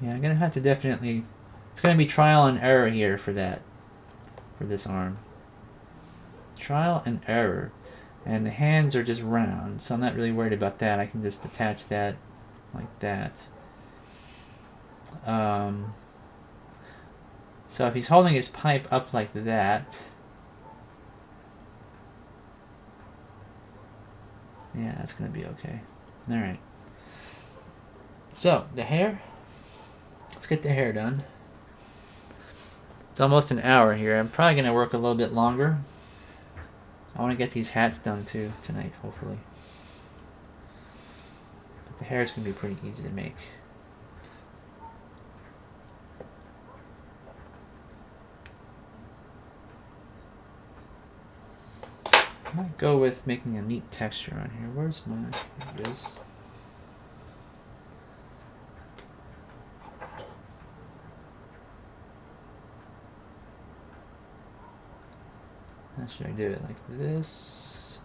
Yeah, I'm going to have to definitely... It's going to be trial and error here for that, for this arm. Trial and error. And the hands are just round, so I'm not really worried about that. I can just attach that like that. So if he's holding his pipe up like that, yeah, that's going to be okay. Alright. So, the hair. Let's get the hair done. It's almost an hour here. I'm probably going to work a little bit longer. I want to get these hats done too tonight, hopefully. But the hair is going to be pretty easy to make. I might go with making a neat texture on here. Where's my... Here it is. How should I do it? Like this?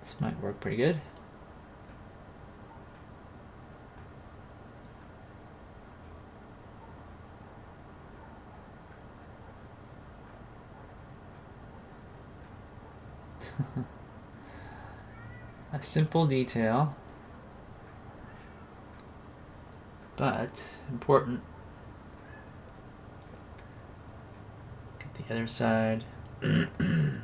This might work pretty good. A simple detail, but important. Get the other side. So I'm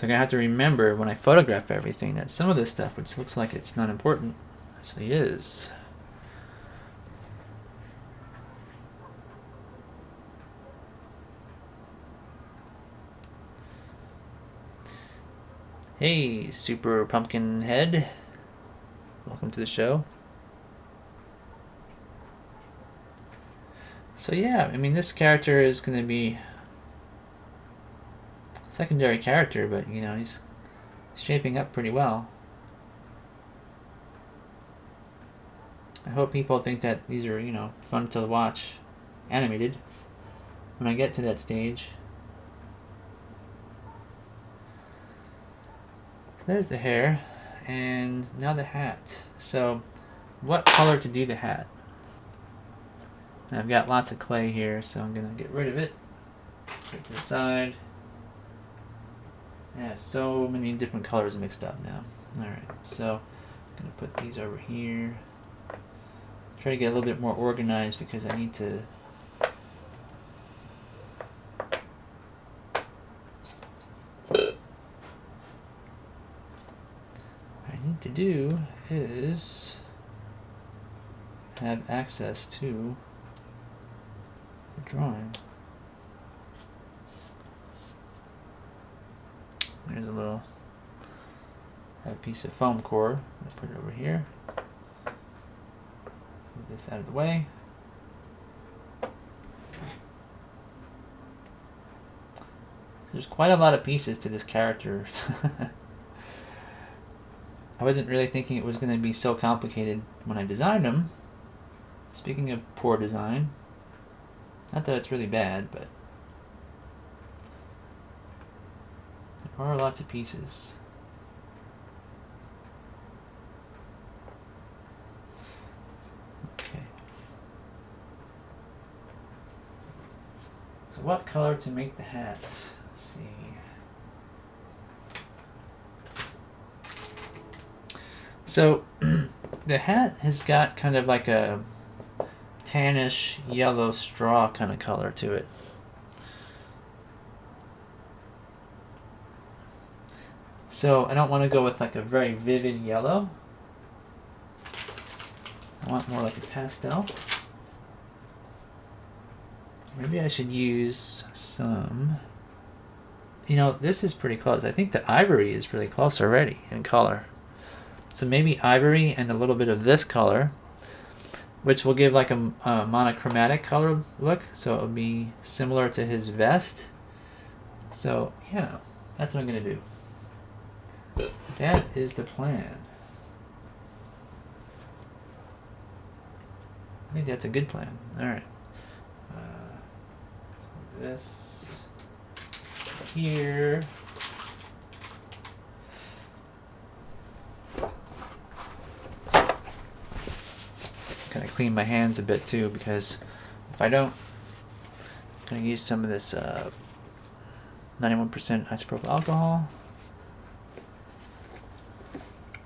gonna have to remember when I photograph everything that some of this stuff, which looks like it's not important, actually is. Hey, Super Pumpkin Head. Welcome to the show. So yeah, I mean, this character is going to be a secondary character, but you know, he's shaping up pretty well. I hope people think that these are, you know, fun to watch animated when I get to that stage. So there's the hair, and now the hat. So what color to do the hat? I've got lots of clay here, so I'm gonna get rid of it. Put it to the side. Yeah, so many different colors mixed up now. Alright, so I'm gonna put these over here. Try to get a little bit more organized because I need to do is have access to the drawing. There's a little piece of foam core. I'll put it over here. Move this out of the way. So there's quite a lot of pieces to this character. I wasn't really thinking it was going to be so complicated when I designed him. Speaking of poor design, not that it's really bad, but there are lots of pieces. Okay. So what color to make the hat? Let's see. So the hat has got kind of like a tannish yellow straw kind of color to it. So I don't want to go with like a very vivid yellow. I want more like a pastel. Maybe I should use some, you know, this is pretty close. I think the ivory is really close already in color. So maybe ivory and a little bit of this color, which will give like a monochromatic color look. So it will be similar to his vest. So yeah, that's what I'm going to do. That is the plan. I think that's a good plan. All right. So this here. Kind of clean my hands a bit too, because if I don't, I'm going to use some of this 91% isopropyl alcohol.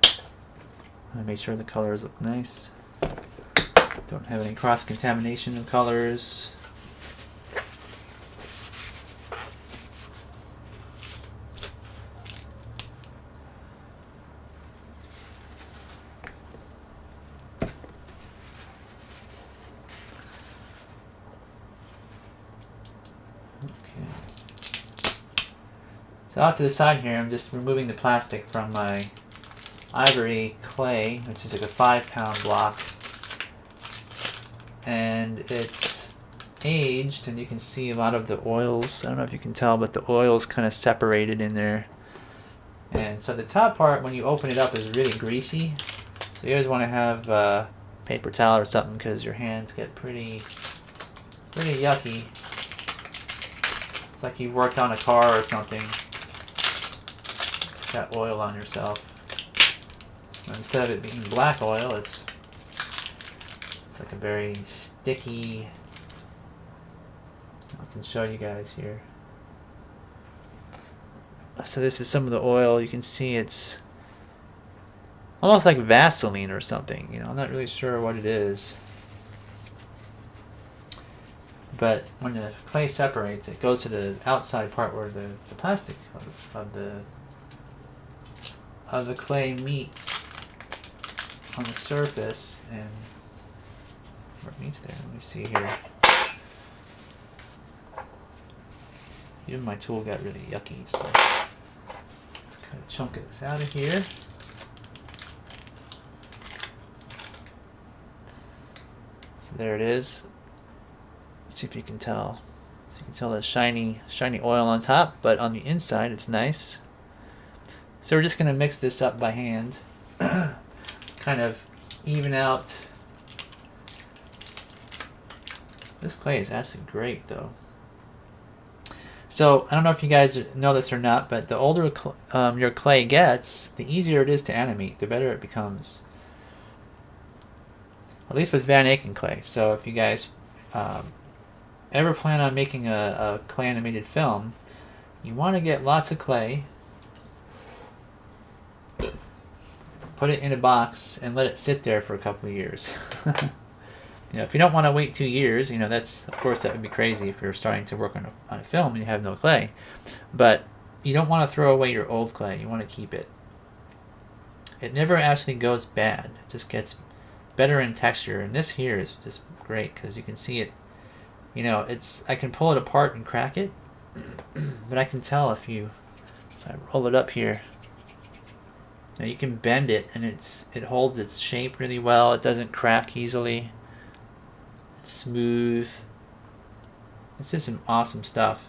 I'm going to make sure the colors look nice. Don't have any cross-contamination of colors. So off to the side here, I'm just removing the plastic from my ivory clay, which is like a 5-pound block. And it's aged, and you can see a lot of the oils. I don't know if you can tell, but the oil's kind of separated in there. And so the top part, when you open it up, is really greasy. So you always want to have a paper towel or something, because your hands get pretty yucky. It's like you've worked on a car or something. Got oil on yourself. And instead of it being black oil, it's like a very sticky. I can show you guys here. So this is some of the oil. You can see it's almost like Vaseline or something. You know, I'm not really sure what it is. But when the clay separates, it goes to the outside part where the plastic of the clay meet on the surface, and where it meets there. Let me see here. Even my tool got really yucky, so let's cut a chunk of this out of here. So there it is. Let's see if you can tell. So you can tell the shiny oil on top, but on the inside it's nice. So we're just going to mix this up by hand, kind of even out This clay is actually great, though. So, I don't know if you guys know this or not, but the older your clay gets, the easier it is to animate, the better it becomes. At least with Van Eyck clay. So, if you guys ever plan on making a clay animated film, you want to get lots of clay, put it in a box, and let it sit there for a couple of years. If you don't want to wait 2 years, that's, of course, that would be crazy if you're starting to work on a film and you have no clay. But you don't want to throw away your old clay. You want to keep it. It never actually goes bad. It just gets better in texture. And this here is just great because you can see it. I can pull it apart and crack it, but I can tell if I roll it up here. Now you can bend it and it holds its shape really well. It doesn't crack easily. It's smooth. It's just some awesome stuff.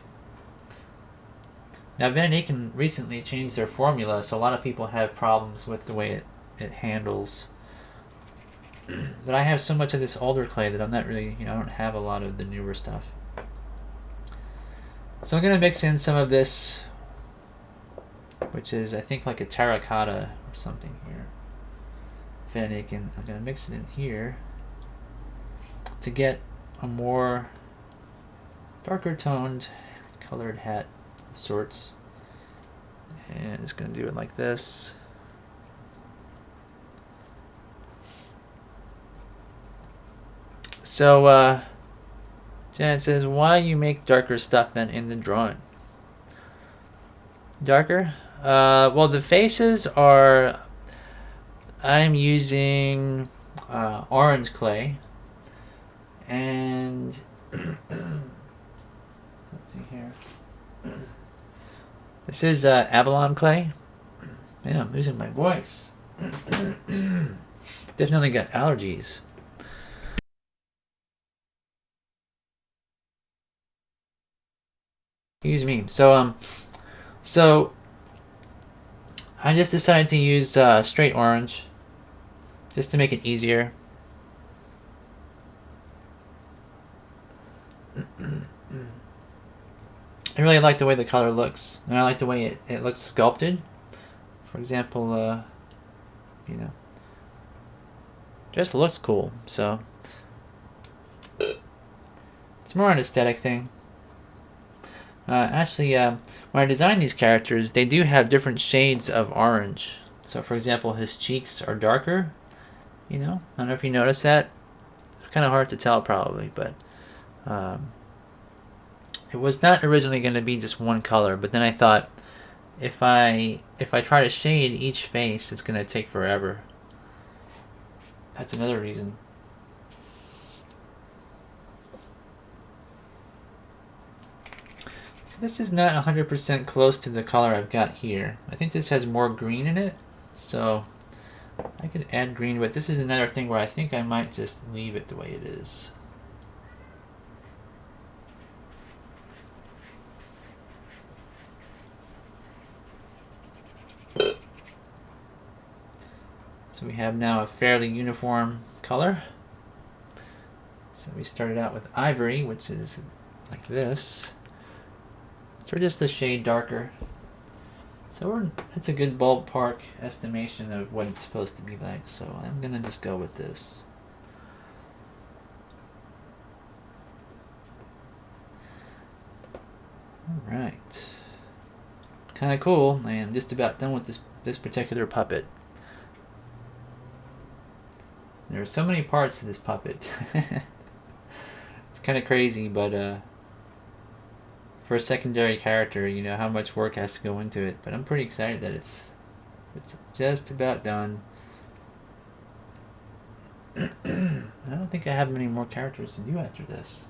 Now Van Eyck recently changed their formula, so a lot of people have problems with the way it handles. But I have so much of this older clay that I'm not really, I don't have a lot of the newer stuff. So I'm going to mix in some of this, which is, I think, like a terracotta or something here. Van Eyck, I'm going to mix it in here to get a more darker toned colored hat of sorts. And it's going to do it like this. So, Janet says, why you make darker stuff than in the drawing? Darker? Well, the faces are, I'm using orange clay. And, let's see here. This is Avalon clay. Man, I'm losing my voice. Definitely got allergies. Excuse me. So I just decided to use straight orange just to make it easier. I really like the way the color looks, and I like the way it looks sculpted. For example, just looks cool. So it's more an aesthetic thing. Actually, when I designed these characters, they do have different shades of orange. So, for example, his cheeks are darker. I don't know if you noticed that. It's kind of hard to tell, probably, but it was not originally going to be just one color. But then I thought, if I try to shade each face, it's going to take forever. That's another reason. This is not 100% close to the color I've got here. I think this has more green in it, so I could add green, but this is another thing where I think I might just leave it the way it is. So we have now a fairly uniform color. So we started out with ivory, which is like this. So we're just a shade darker. So it's a good ballpark estimation of what it's supposed to be like. So I'm gonna just go with this. All right. Kind of cool. I am just about done with this particular puppet. There are so many parts to this puppet. It's kind of crazy, but for a secondary character, how much work has to go into it. But I'm pretty excited that it's just about done. I don't think I have many more characters to do after this.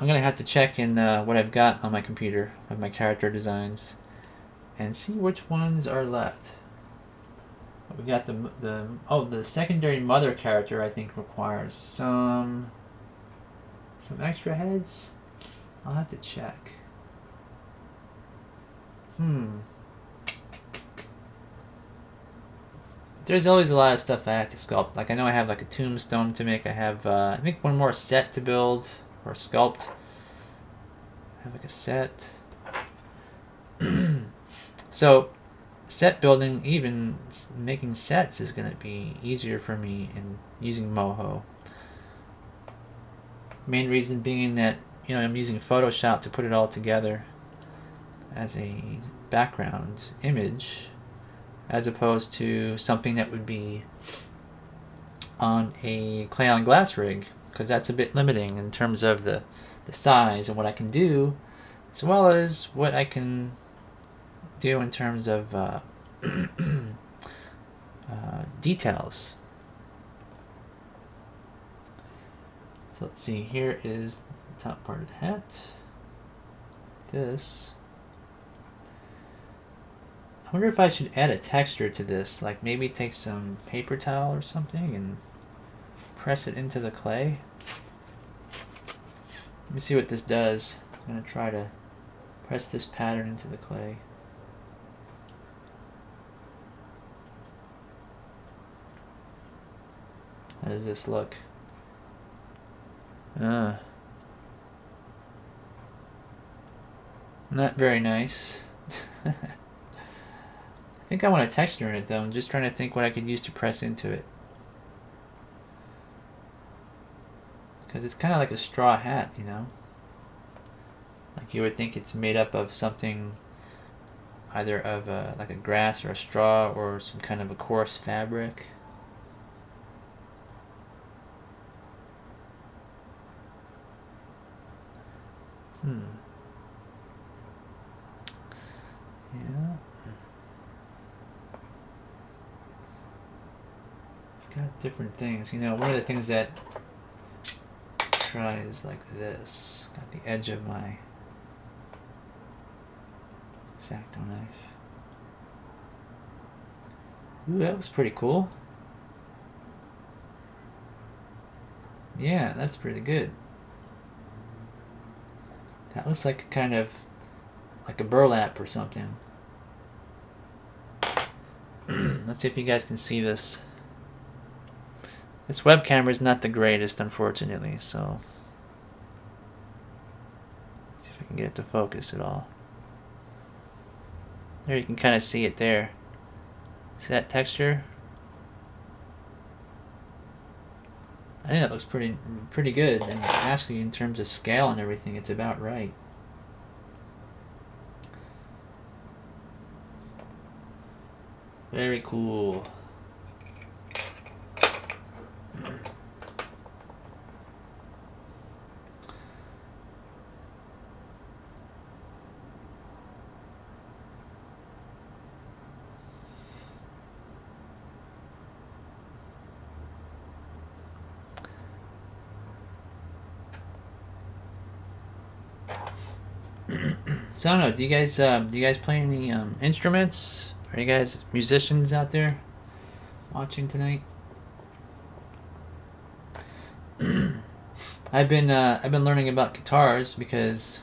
I'm gonna have to check in what I've got on my computer of my character designs and see which ones are left. We got the secondary mother character. I think requires some extra heads. I'll have to check. there's always a lot of stuff I have to sculpt. Like I know I have like a tombstone to make. I have I think one more set to build or sculpt. I have like a set. So set building, even making sets, is going to be easier for me in using Moho. Main reason being that, you know, I'm using Photoshop to put it all together as a background image, as opposed to something that would be on a clay on glass rig, because that's a bit limiting in terms of the size and what I can do, as well as what I can do in terms of details. So let's see, here is the top part of the hat. This. I wonder if I should add a texture to this, like maybe take some paper towel or something and press it into the clay. Let me see what this does. I'm going to try to press this pattern into the clay. How does this look? Not very nice. I think I want a texture in it though. I'm just trying to think what I could use to press into it. Because it's kind of like a straw hat, you know? Like you would think it's made up of something either of like a grass or a straw or some kind of a coarse fabric. Yeah. Got different things. You know, one of the things that I try is like this. Got the edge of my X-Acto knife. Ooh, that was pretty cool. Yeah, that's pretty good. That looks like a kind of like a burlap or something. Let's see if you guys can see this. This web camera is not the greatest, unfortunately, so let's see if I can get it to focus at all. There, you can kind of see it there. See that texture? I think that looks pretty good, and actually in terms of scale and everything, it's about right. Very cool. So I don't know. Do you guys play any instruments? Are you guys musicians out there watching tonight? I've been learning about guitars because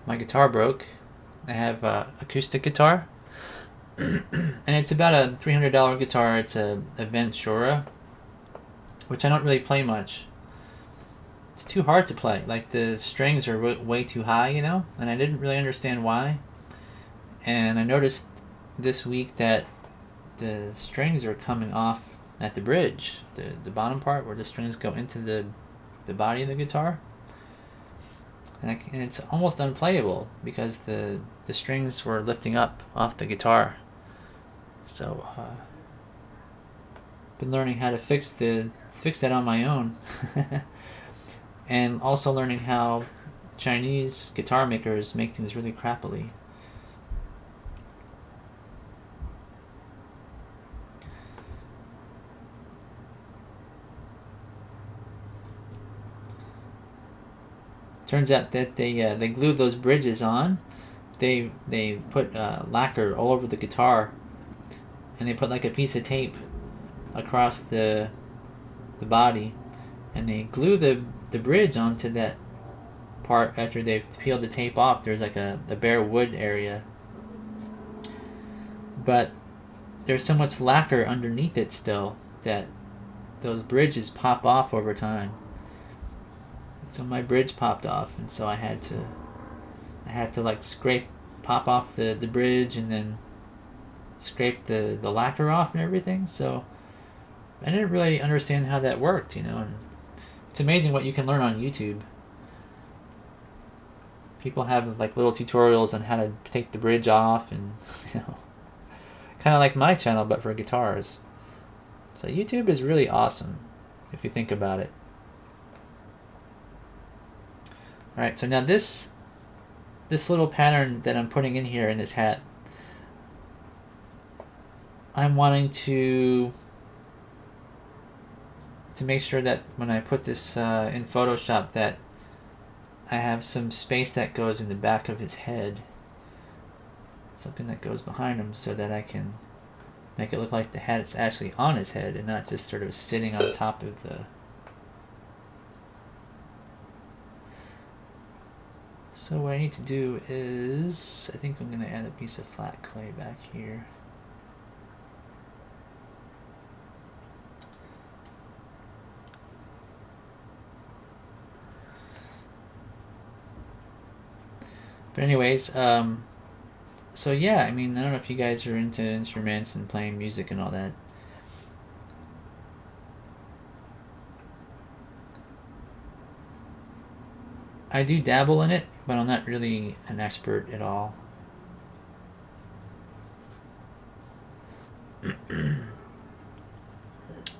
my guitar broke. I have acoustic guitar, and it's about a $300 guitar. It's a Ventura, which I don't really play much. It's too hard to play. Like the strings are way too high, you know, and I didn't really understand why. And I noticed this week that the strings are coming off at the bridge, the bottom part where the strings go into the body of the guitar, and it's almost unplayable because the strings were lifting up off the guitar. So been learning how to fix that on my own. And also learning how Chinese guitar makers make things really crappily. Turns out that they glue those bridges on. They put lacquer all over the guitar, and they put like a piece of tape across the body, and they glue the bridge onto that part after they've peeled the tape off. There's like a bare wood area, but there's so much lacquer underneath it still that those bridges pop off over time. So my bridge popped off, and so I had to like pop off the bridge, and then scrape the lacquer off and everything. So I didn't really understand how that worked, And it's amazing what you can learn on YouTube. People have like little tutorials on how to take the bridge off, and kind of like my channel, but for guitars. So YouTube is really awesome if you think about it. All right, so now this little pattern that I'm putting in here in this hat, I'm wanting to make sure that when I put this in Photoshop, that I have some space that goes in the back of his head, something that goes behind him, so that I can make it look like the hat is actually on his head and not just sort of sitting on top of the... So what I need to do is, I think I'm going to add a piece of flat clay back here. But anyways, so yeah, I mean, I don't know if you guys are into instruments and playing music and all that. I do dabble in it, but I'm not really an expert at all.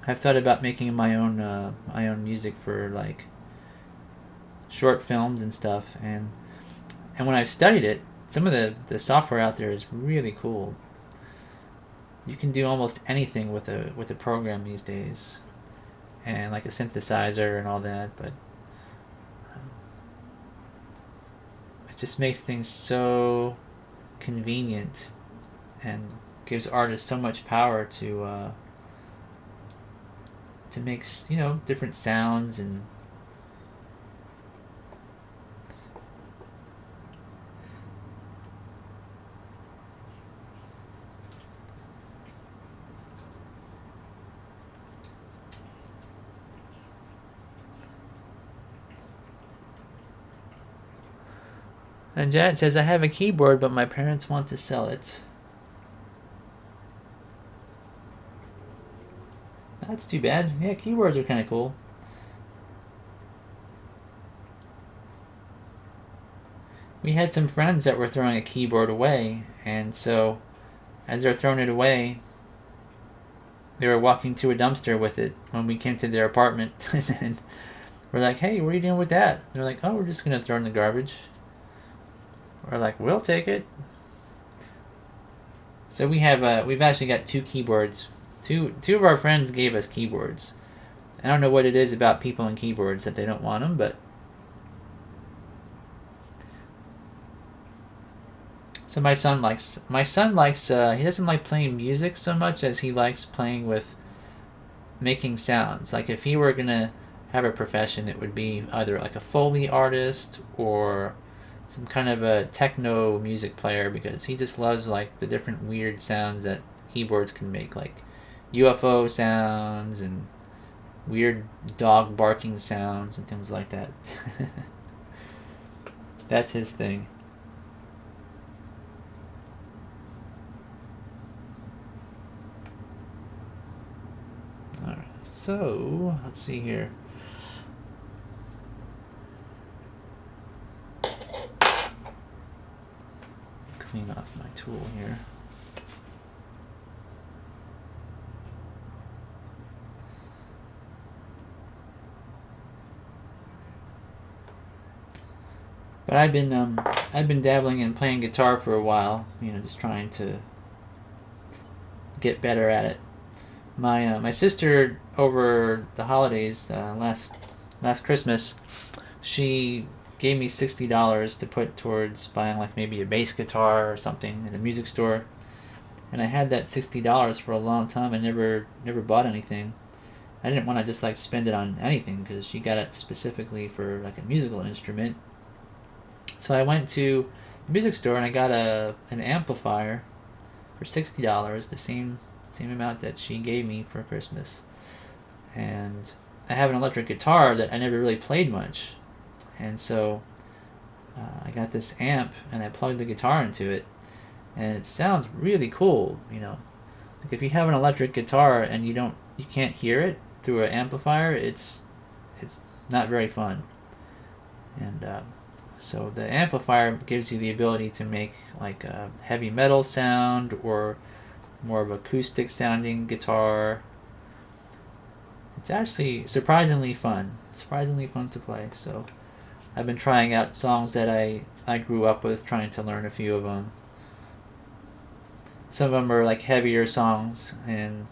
I've thought about making my own music for like short films and stuff, and when I've studied it, some of the software out there is really cool. You can do almost anything with a program these days, and like a synthesizer and all that, but it just makes things so convenient and gives artists so much power to make different sounds. And Janet says, I have a keyboard, but my parents want to sell it. That's too bad. Yeah, keyboards are kind of cool. We had some friends that were throwing a keyboard away, and so as they're throwing it away, they were walking to a dumpster with it when we came to their apartment. And we're like, hey, what are you doing with that? They're like, oh, we're just going to throw it in the garbage. We're like, we'll take it. So we've actually got two keyboards. Two of our friends gave us keyboards. I don't know what it is about people and keyboards that they don't want them, but so my son likes he doesn't like playing music so much as he likes playing with making sounds. Like if he were gonna have a profession, it would be either like a Foley artist or some kind of a techno music player, because he just loves like the different weird sounds that keyboards can make, like UFO sounds and weird dog barking sounds and things like that. That's his thing. Alright, so let's see here. Clean off my tool here. But I've been dabbling in playing guitar for a while, just trying to get better at it. My sister over the holidays last Christmas, she gave me $60 to put towards buying like maybe a bass guitar or something in a music store, and I had that $60 for a long time. I never bought anything. I didn't want to just like spend it on anything because she got it specifically for like a musical instrument. So I went to the music store and I got an amplifier for $60, the same same amount that she gave me for Christmas. And I have an electric guitar that I never really played much, and so I got this amp and I plugged the guitar into it, and it sounds really cool. Like if you have an electric guitar and you can't hear it through an amplifier, it's not very fun. And so the amplifier gives you the ability to make like a heavy metal sound or more of acoustic sounding guitar. It's actually surprisingly fun to play. So I've been trying out songs that I grew up with, trying to learn a few of them. Some of them are like heavier songs, and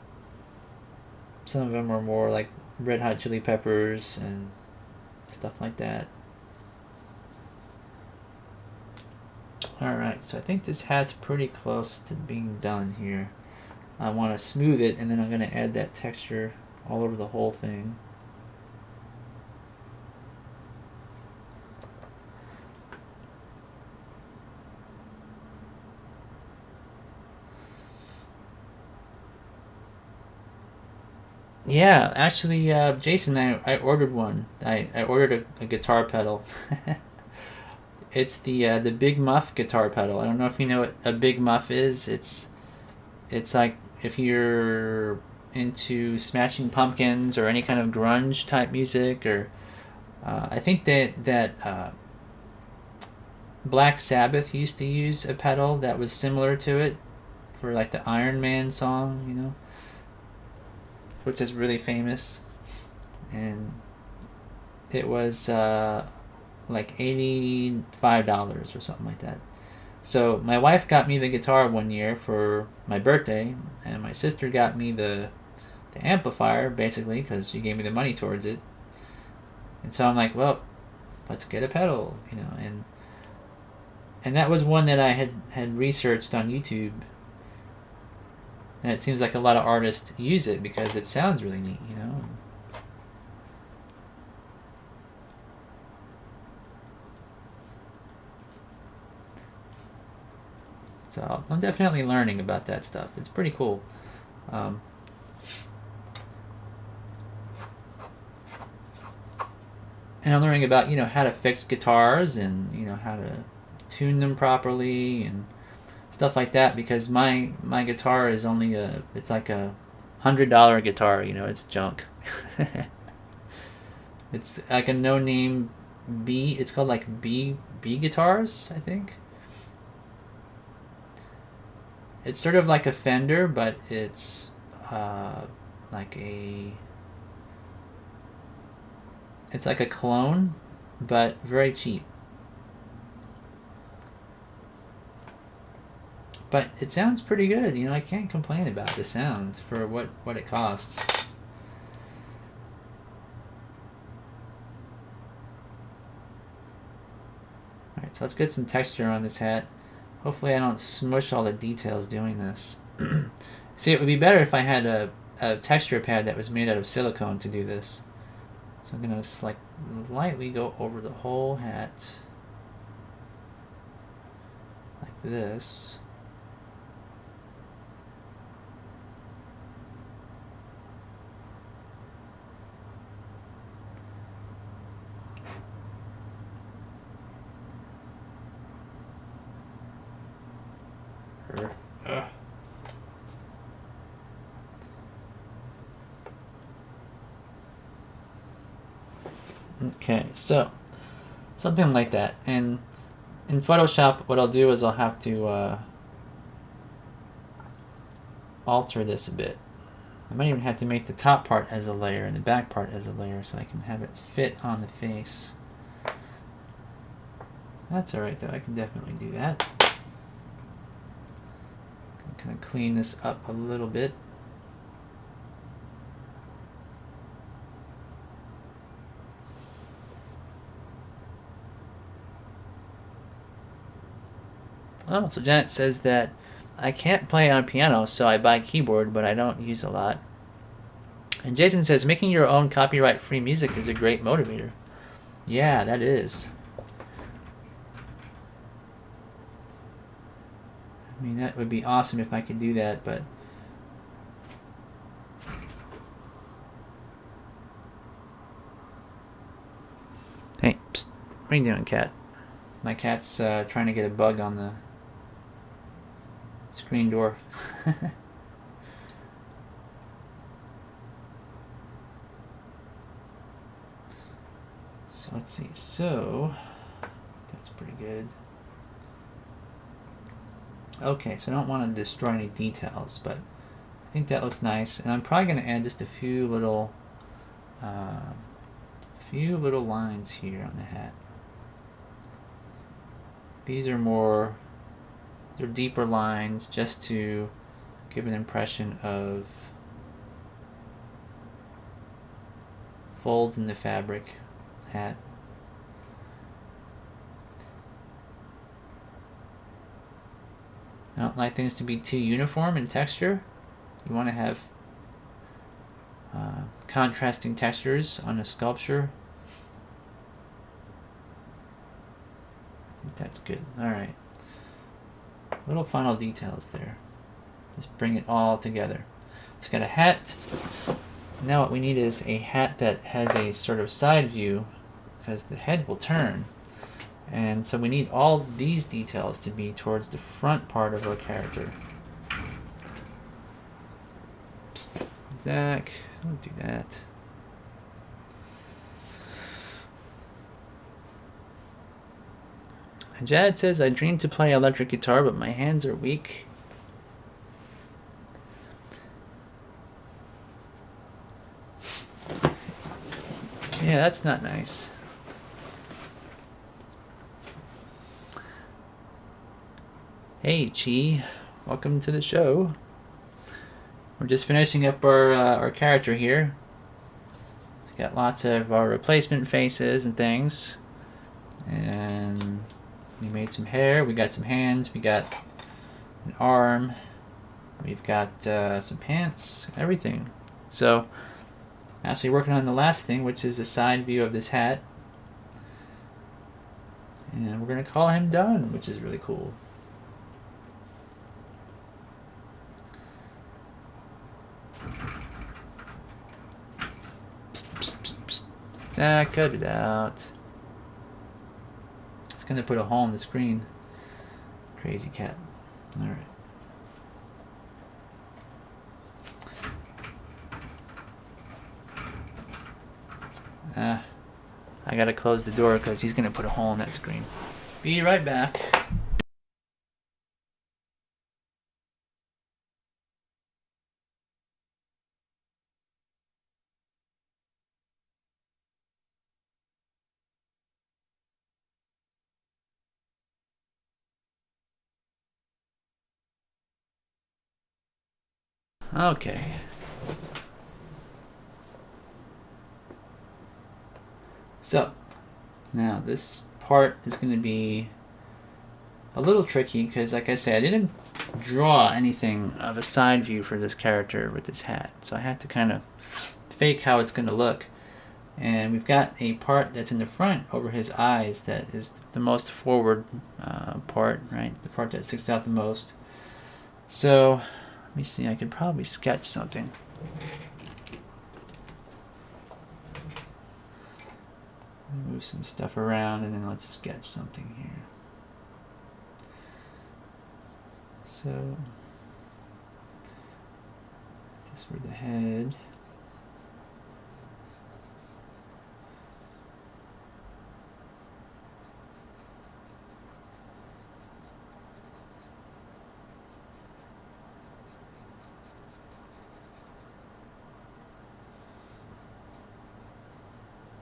some of them are more like Red Hot Chili Peppers and stuff like that. Alright, so I think this hat's pretty close to being done here. I want to smooth it, and then I'm going to add that texture all over the whole thing. Yeah, actually, Jason, I ordered one. I ordered a guitar pedal. It's the Big Muff guitar pedal. I don't know if you know what a Big Muff is. It's like if you're into Smashing Pumpkins or any kind of grunge type music, or I think that Black Sabbath used to use a pedal that was similar to it for like the Iron Man song, which is really famous, and it was like $85 or something like that. So my wife got me the guitar one year for my birthday, and my sister got me the amplifier basically because she gave me the money towards it. And so I'm like, well, let's get a pedal, and that was one that I had researched on YouTube. And it seems like a lot of artists use it because it sounds really neat, So I'm definitely learning about that stuff. It's pretty cool. And I'm learning about, how to fix guitars and, how to tune them properly and stuff like that, because my guitar is only it's like a $100 guitar, it's junk. It's like a no-name B. It's called like B guitars, I think. It's sort of like a Fender, but it's like it's like a clone, but very cheap. But it sounds pretty good. I can't complain about the sound for what it costs. Alright, so let's get some texture on this hat. Hopefully I don't smush all the details doing this. See, it would be better if I had a texture pad that was made out of silicone to do this. So I'm going to like lightly go over the whole hat. Like this. Okay, so something like that. And in Photoshop, what I'll do is I'll have to alter this a bit. I might even have to make the top part as a layer and the back part as a layer so I can have it fit on the face. That's alright though, I can definitely do that. Kind of clean this up a little bit. Oh, so Janet says that I can't play on piano, so I buy a keyboard, but I don't use a lot. And Jason says making your own copyright-free music is a great motivator. Yeah, that is. I mean, that would be awesome if I could do that, but Hey, psst, what are you doing, cat? My cat's trying to get a bug on the screen door. So let's see. So that's pretty good. Okay, so I don't want to destroy any details, but I think that looks nice. And I'm probably going to add just a few little lines here on the hat. These are they're deeper lines just to give an impression of folds in the fabric hat. I don't like things to be too uniform in texture. You want to have contrasting textures on a sculpture. I think that's good. Alright. Little final details there. Just bring it all together. It's got a hat. Now what we need is a hat that has a sort of side view, because the head will turn. And so we need all these details to be towards the front part of our character. Psst, Zach, don't do that. Jad says, I dream to play electric guitar, but my hands are weak. Yeah, that's not nice. Hey, Chi. Welcome to the show. We're just finishing up our character here. It's got lots of our replacement faces and things. And we made some hair. We got some hands. We got an arm. We've got some pants. Everything. So, actually working on the last thing, which is a side view of this hat. And we're going to call him done, which is really cool. Zach, cut it out. It's going to put a hole in the screen. Crazy cat. Alright. I gotta close the door because he's gonna put a hole in that screen. Be right back. Okay. So, now this part is going to be a little tricky because, like I said, I didn't draw anything of a side view for this character with this hat. So I had to kind of fake how it's going to look. And we've got a part that's in the front over his eyes that is the most forward part, right? The part that sticks out the most. So, let me see, I could probably sketch something. Move some stuff around and then let's sketch something here. So, this for the head.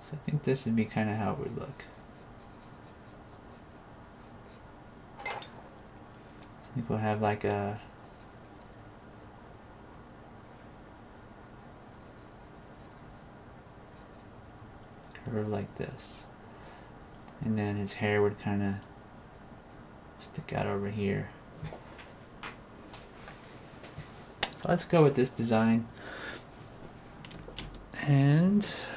So I think this would be kind of how it would look. So I think we'll have like a curve like this. And then his hair would kind of stick out over here. So let's go with this design. And let's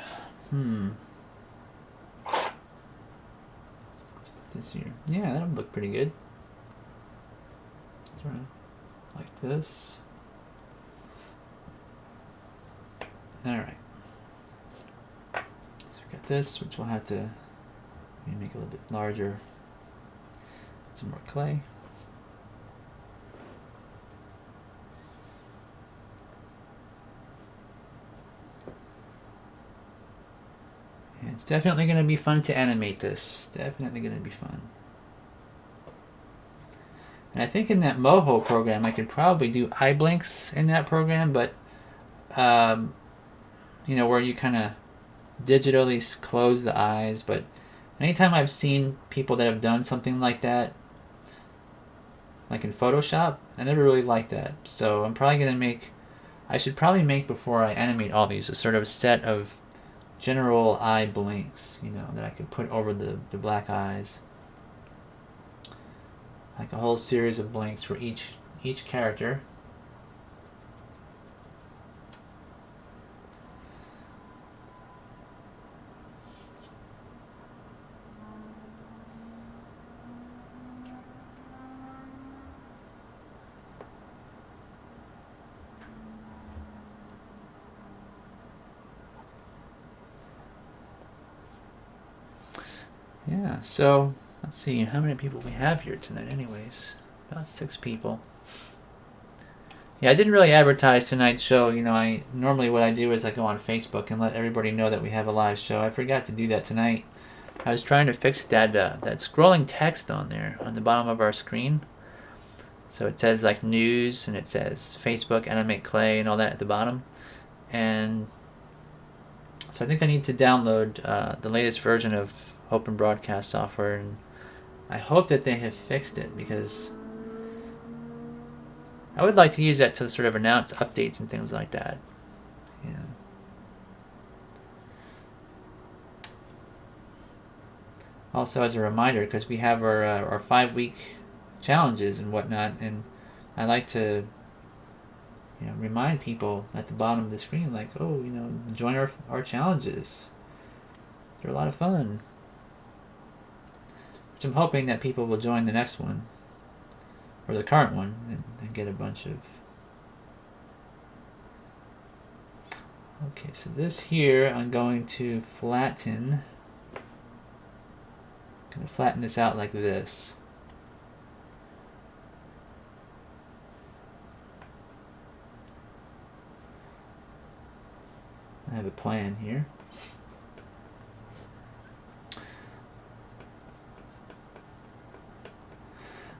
put this here. Yeah, that would look pretty good. Sort of like this. Alright. So we got this, which we'll have to Let me make it a little bit larger. Some more clay. And it's definitely going to be fun to animate this. Definitely going to be fun. And I think in that Moho program, I could probably do eye blinks in that program, but, you know, where you kind of digitally close the eyes. But anytime I've seen people that have done something like that, like in Photoshop, I never really liked that. So I'm probably going to make, I should probably make before I animate all these a sort of set of general eye blinks, you know, that I could put over the black eyes. Like a whole series of blinks for each character. Yeah, so let's see how many people we have here tonight anyways. About 6 people. Yeah, I didn't really advertise tonight's show. You know, normally what I do is I go on Facebook and let everybody know that we have a live show. I forgot to do that tonight. I was trying to fix that scrolling text on there on the bottom of our screen. So it says like news and it says Facebook, Animate Clay, and all that at the bottom. And so I think I need to download the latest version of Open Broadcast software, and I hope that they have fixed it, because I would like to use that to sort of announce updates and things like that. Yeah. Also, as a reminder, because we have our 5-week challenges and whatnot, and I like to, you know, remind people at the bottom of the screen, like, oh, you know, join our challenges. They're a lot of fun. Which I'm hoping that people will join the next one, or the current one, and get a bunch of... Okay, so this here I'm going to flatten. I'm going to flatten this out like this. I have a plan here.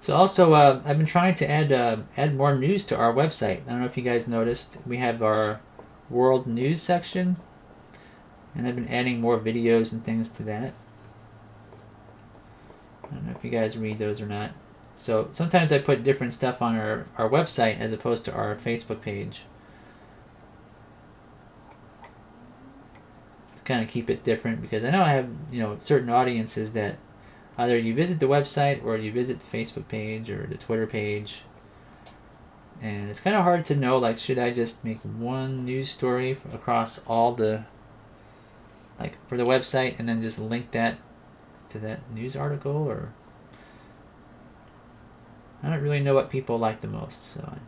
So also, I've been trying to add more news to our website. I don't know if you guys noticed. We have our world news section, and I've been adding more videos and things to that. I don't know if you guys read those or not. So sometimes I put different stuff on our website as opposed to our Facebook page, to kind of keep it different, because I know I have, you know, certain audiences that either you visit the website or you visit the Facebook page or the Twitter page. And it's kind of hard to know, like, should I just make one news story across all the, like, for the website, and then just link that to that news article, or... I don't really know what people like the most, so...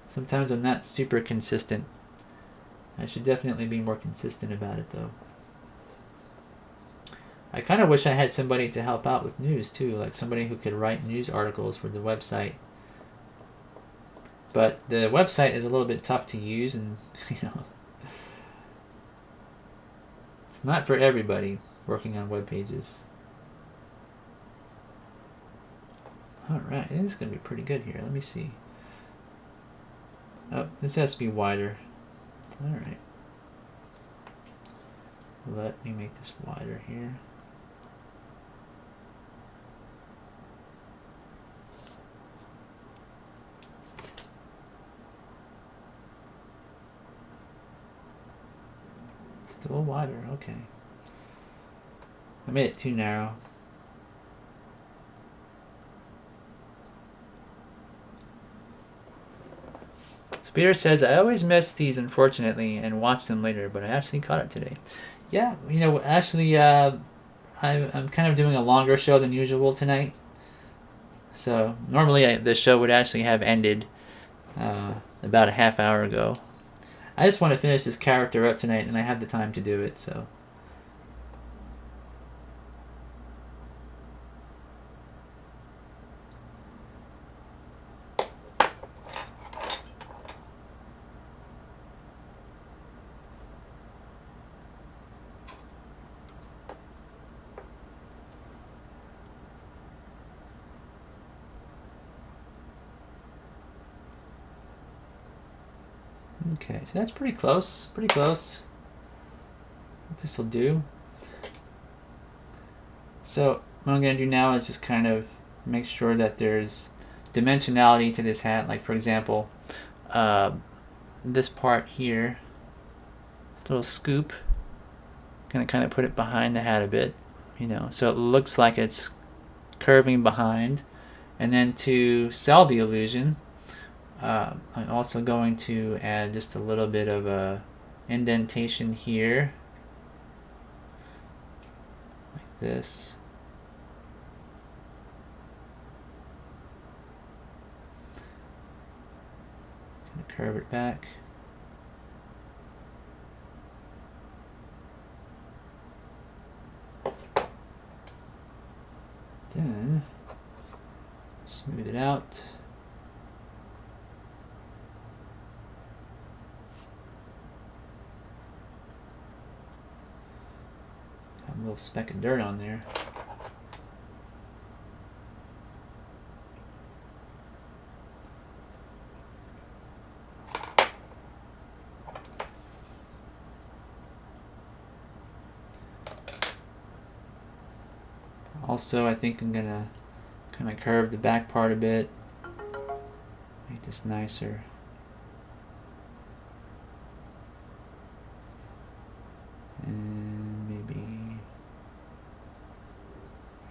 Sometimes I'm not super consistent. I should definitely be more consistent about it, though. I kind of wish I had somebody to help out with news too, like somebody who could write news articles for the website. But the website is a little bit tough to use, and you know, it's not for everybody working on web pages. All right, this is going to be pretty good here. Let me see. Oh, this has to be wider. All right. Let me make this wider here. Still wider, okay. I made it too narrow. So Peter says, I always miss these, unfortunately, and watch them later, but I actually caught it today. Yeah, you know, actually, I'm kind of doing a longer show than usual tonight. So normally the show would actually have ended about a half hour ago. I just want to finish this character up tonight, and I have the time to do it, so. Okay, so that's pretty close, pretty close. This will do. So what I'm going to do now is just kind of make sure that there's dimensionality to this hat. Like for example, this part here, this little scoop, I'm going to kind of put it behind the hat a bit, you know, so it looks like it's curving behind. And then to sell the illusion, I'm also going to add just a little bit of a indentation here, like this. Curve it back. Then smooth it out. Have a little speck of dirt on there. Also, I think I'm gonna kind of curve the back part a bit, make this nicer. And maybe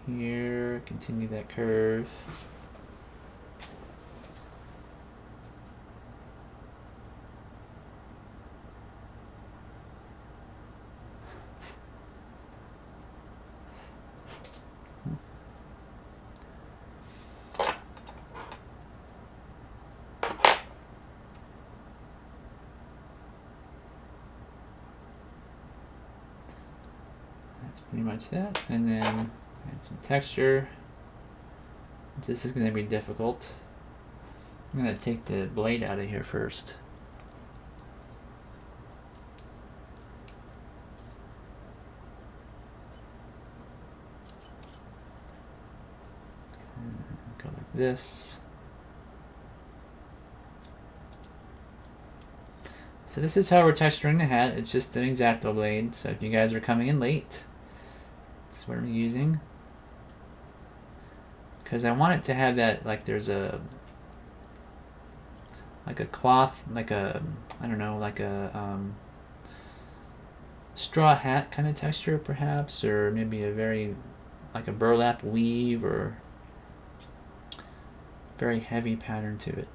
here, continue that curve. Pretty much that, and then add some texture. This is going to be difficult. I'm going to take the blade out of here first. Go like this. So this is how we're texturing the hat. It's just an X-Acto blade, so if you guys are coming in late, that's what I'm using. Because I want it to have that, like there's a, like a cloth, like a, I don't know, like a straw hat kind of texture perhaps, or maybe a very, like a burlap weave, or very heavy pattern to it.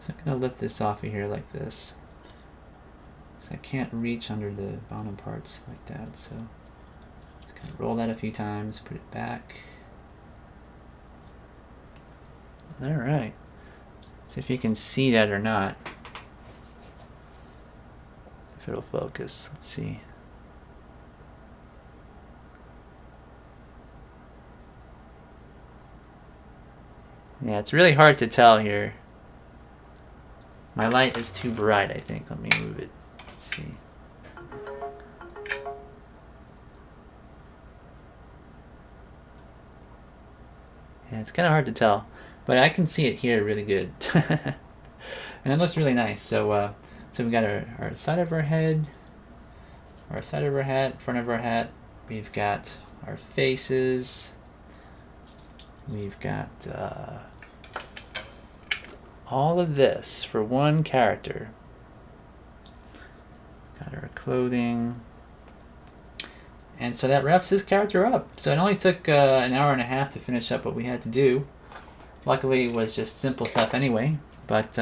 So I'm going to lift this off of here like this, because I can't reach under the bottom parts like that. So just kind of roll that a few times, put it back. All right. See if you can see that or not. If it'll focus. Let's see. Yeah, it's really hard to tell here. My light is too bright, I think. Let me move it. Let's see. Yeah, it's kind of hard to tell, but I can see it here really good. And it looks really nice. So so we got our side of our head, our side of our hat, front of our hat. We've got our faces. We've got all of this for one character. Got our clothing. And so that wraps this character up. So it only took an hour and a half to finish up what we had to do. Luckily, it was just simple stuff anyway. But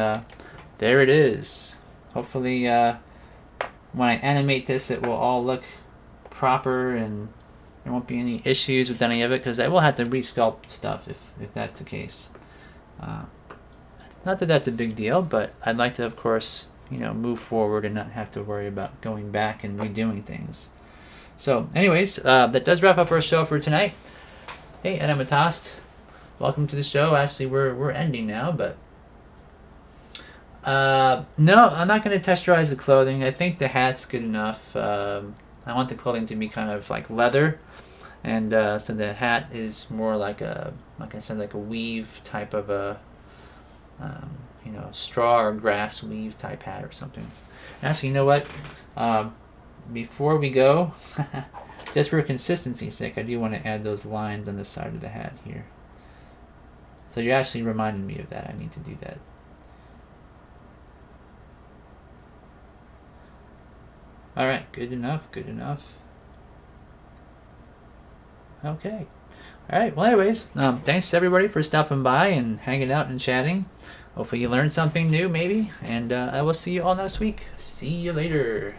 there it is. Hopefully, when I animate this, it will all look proper and there won't be any issues with any of it, because I will have to resculpt stuff if that's the case. Not that that's a big deal, but I'd like to, of course, move forward and not have to worry about going back and redoing things. So, anyways, that does wrap up our show for tonight. Hey, Animatast, welcome to the show. Actually, we're ending now, but No, I'm not going to texturize the clothing. I think the hat's good enough. I want the clothing to be kind of like leather, and so the hat is more like a, like I said, like a weave type of a, straw or grass weave type hat or something. Actually, you know what? Before we go, just for consistency's sake, I do want to add those lines on the side of the hat here. So you're actually reminding me of that. I need to do that. All right, good enough, good enough. Okay. All right, well, anyways, thanks everybody for stopping by and hanging out and chatting. Hopefully you learned something new, maybe, and I will see you all next week. See you later.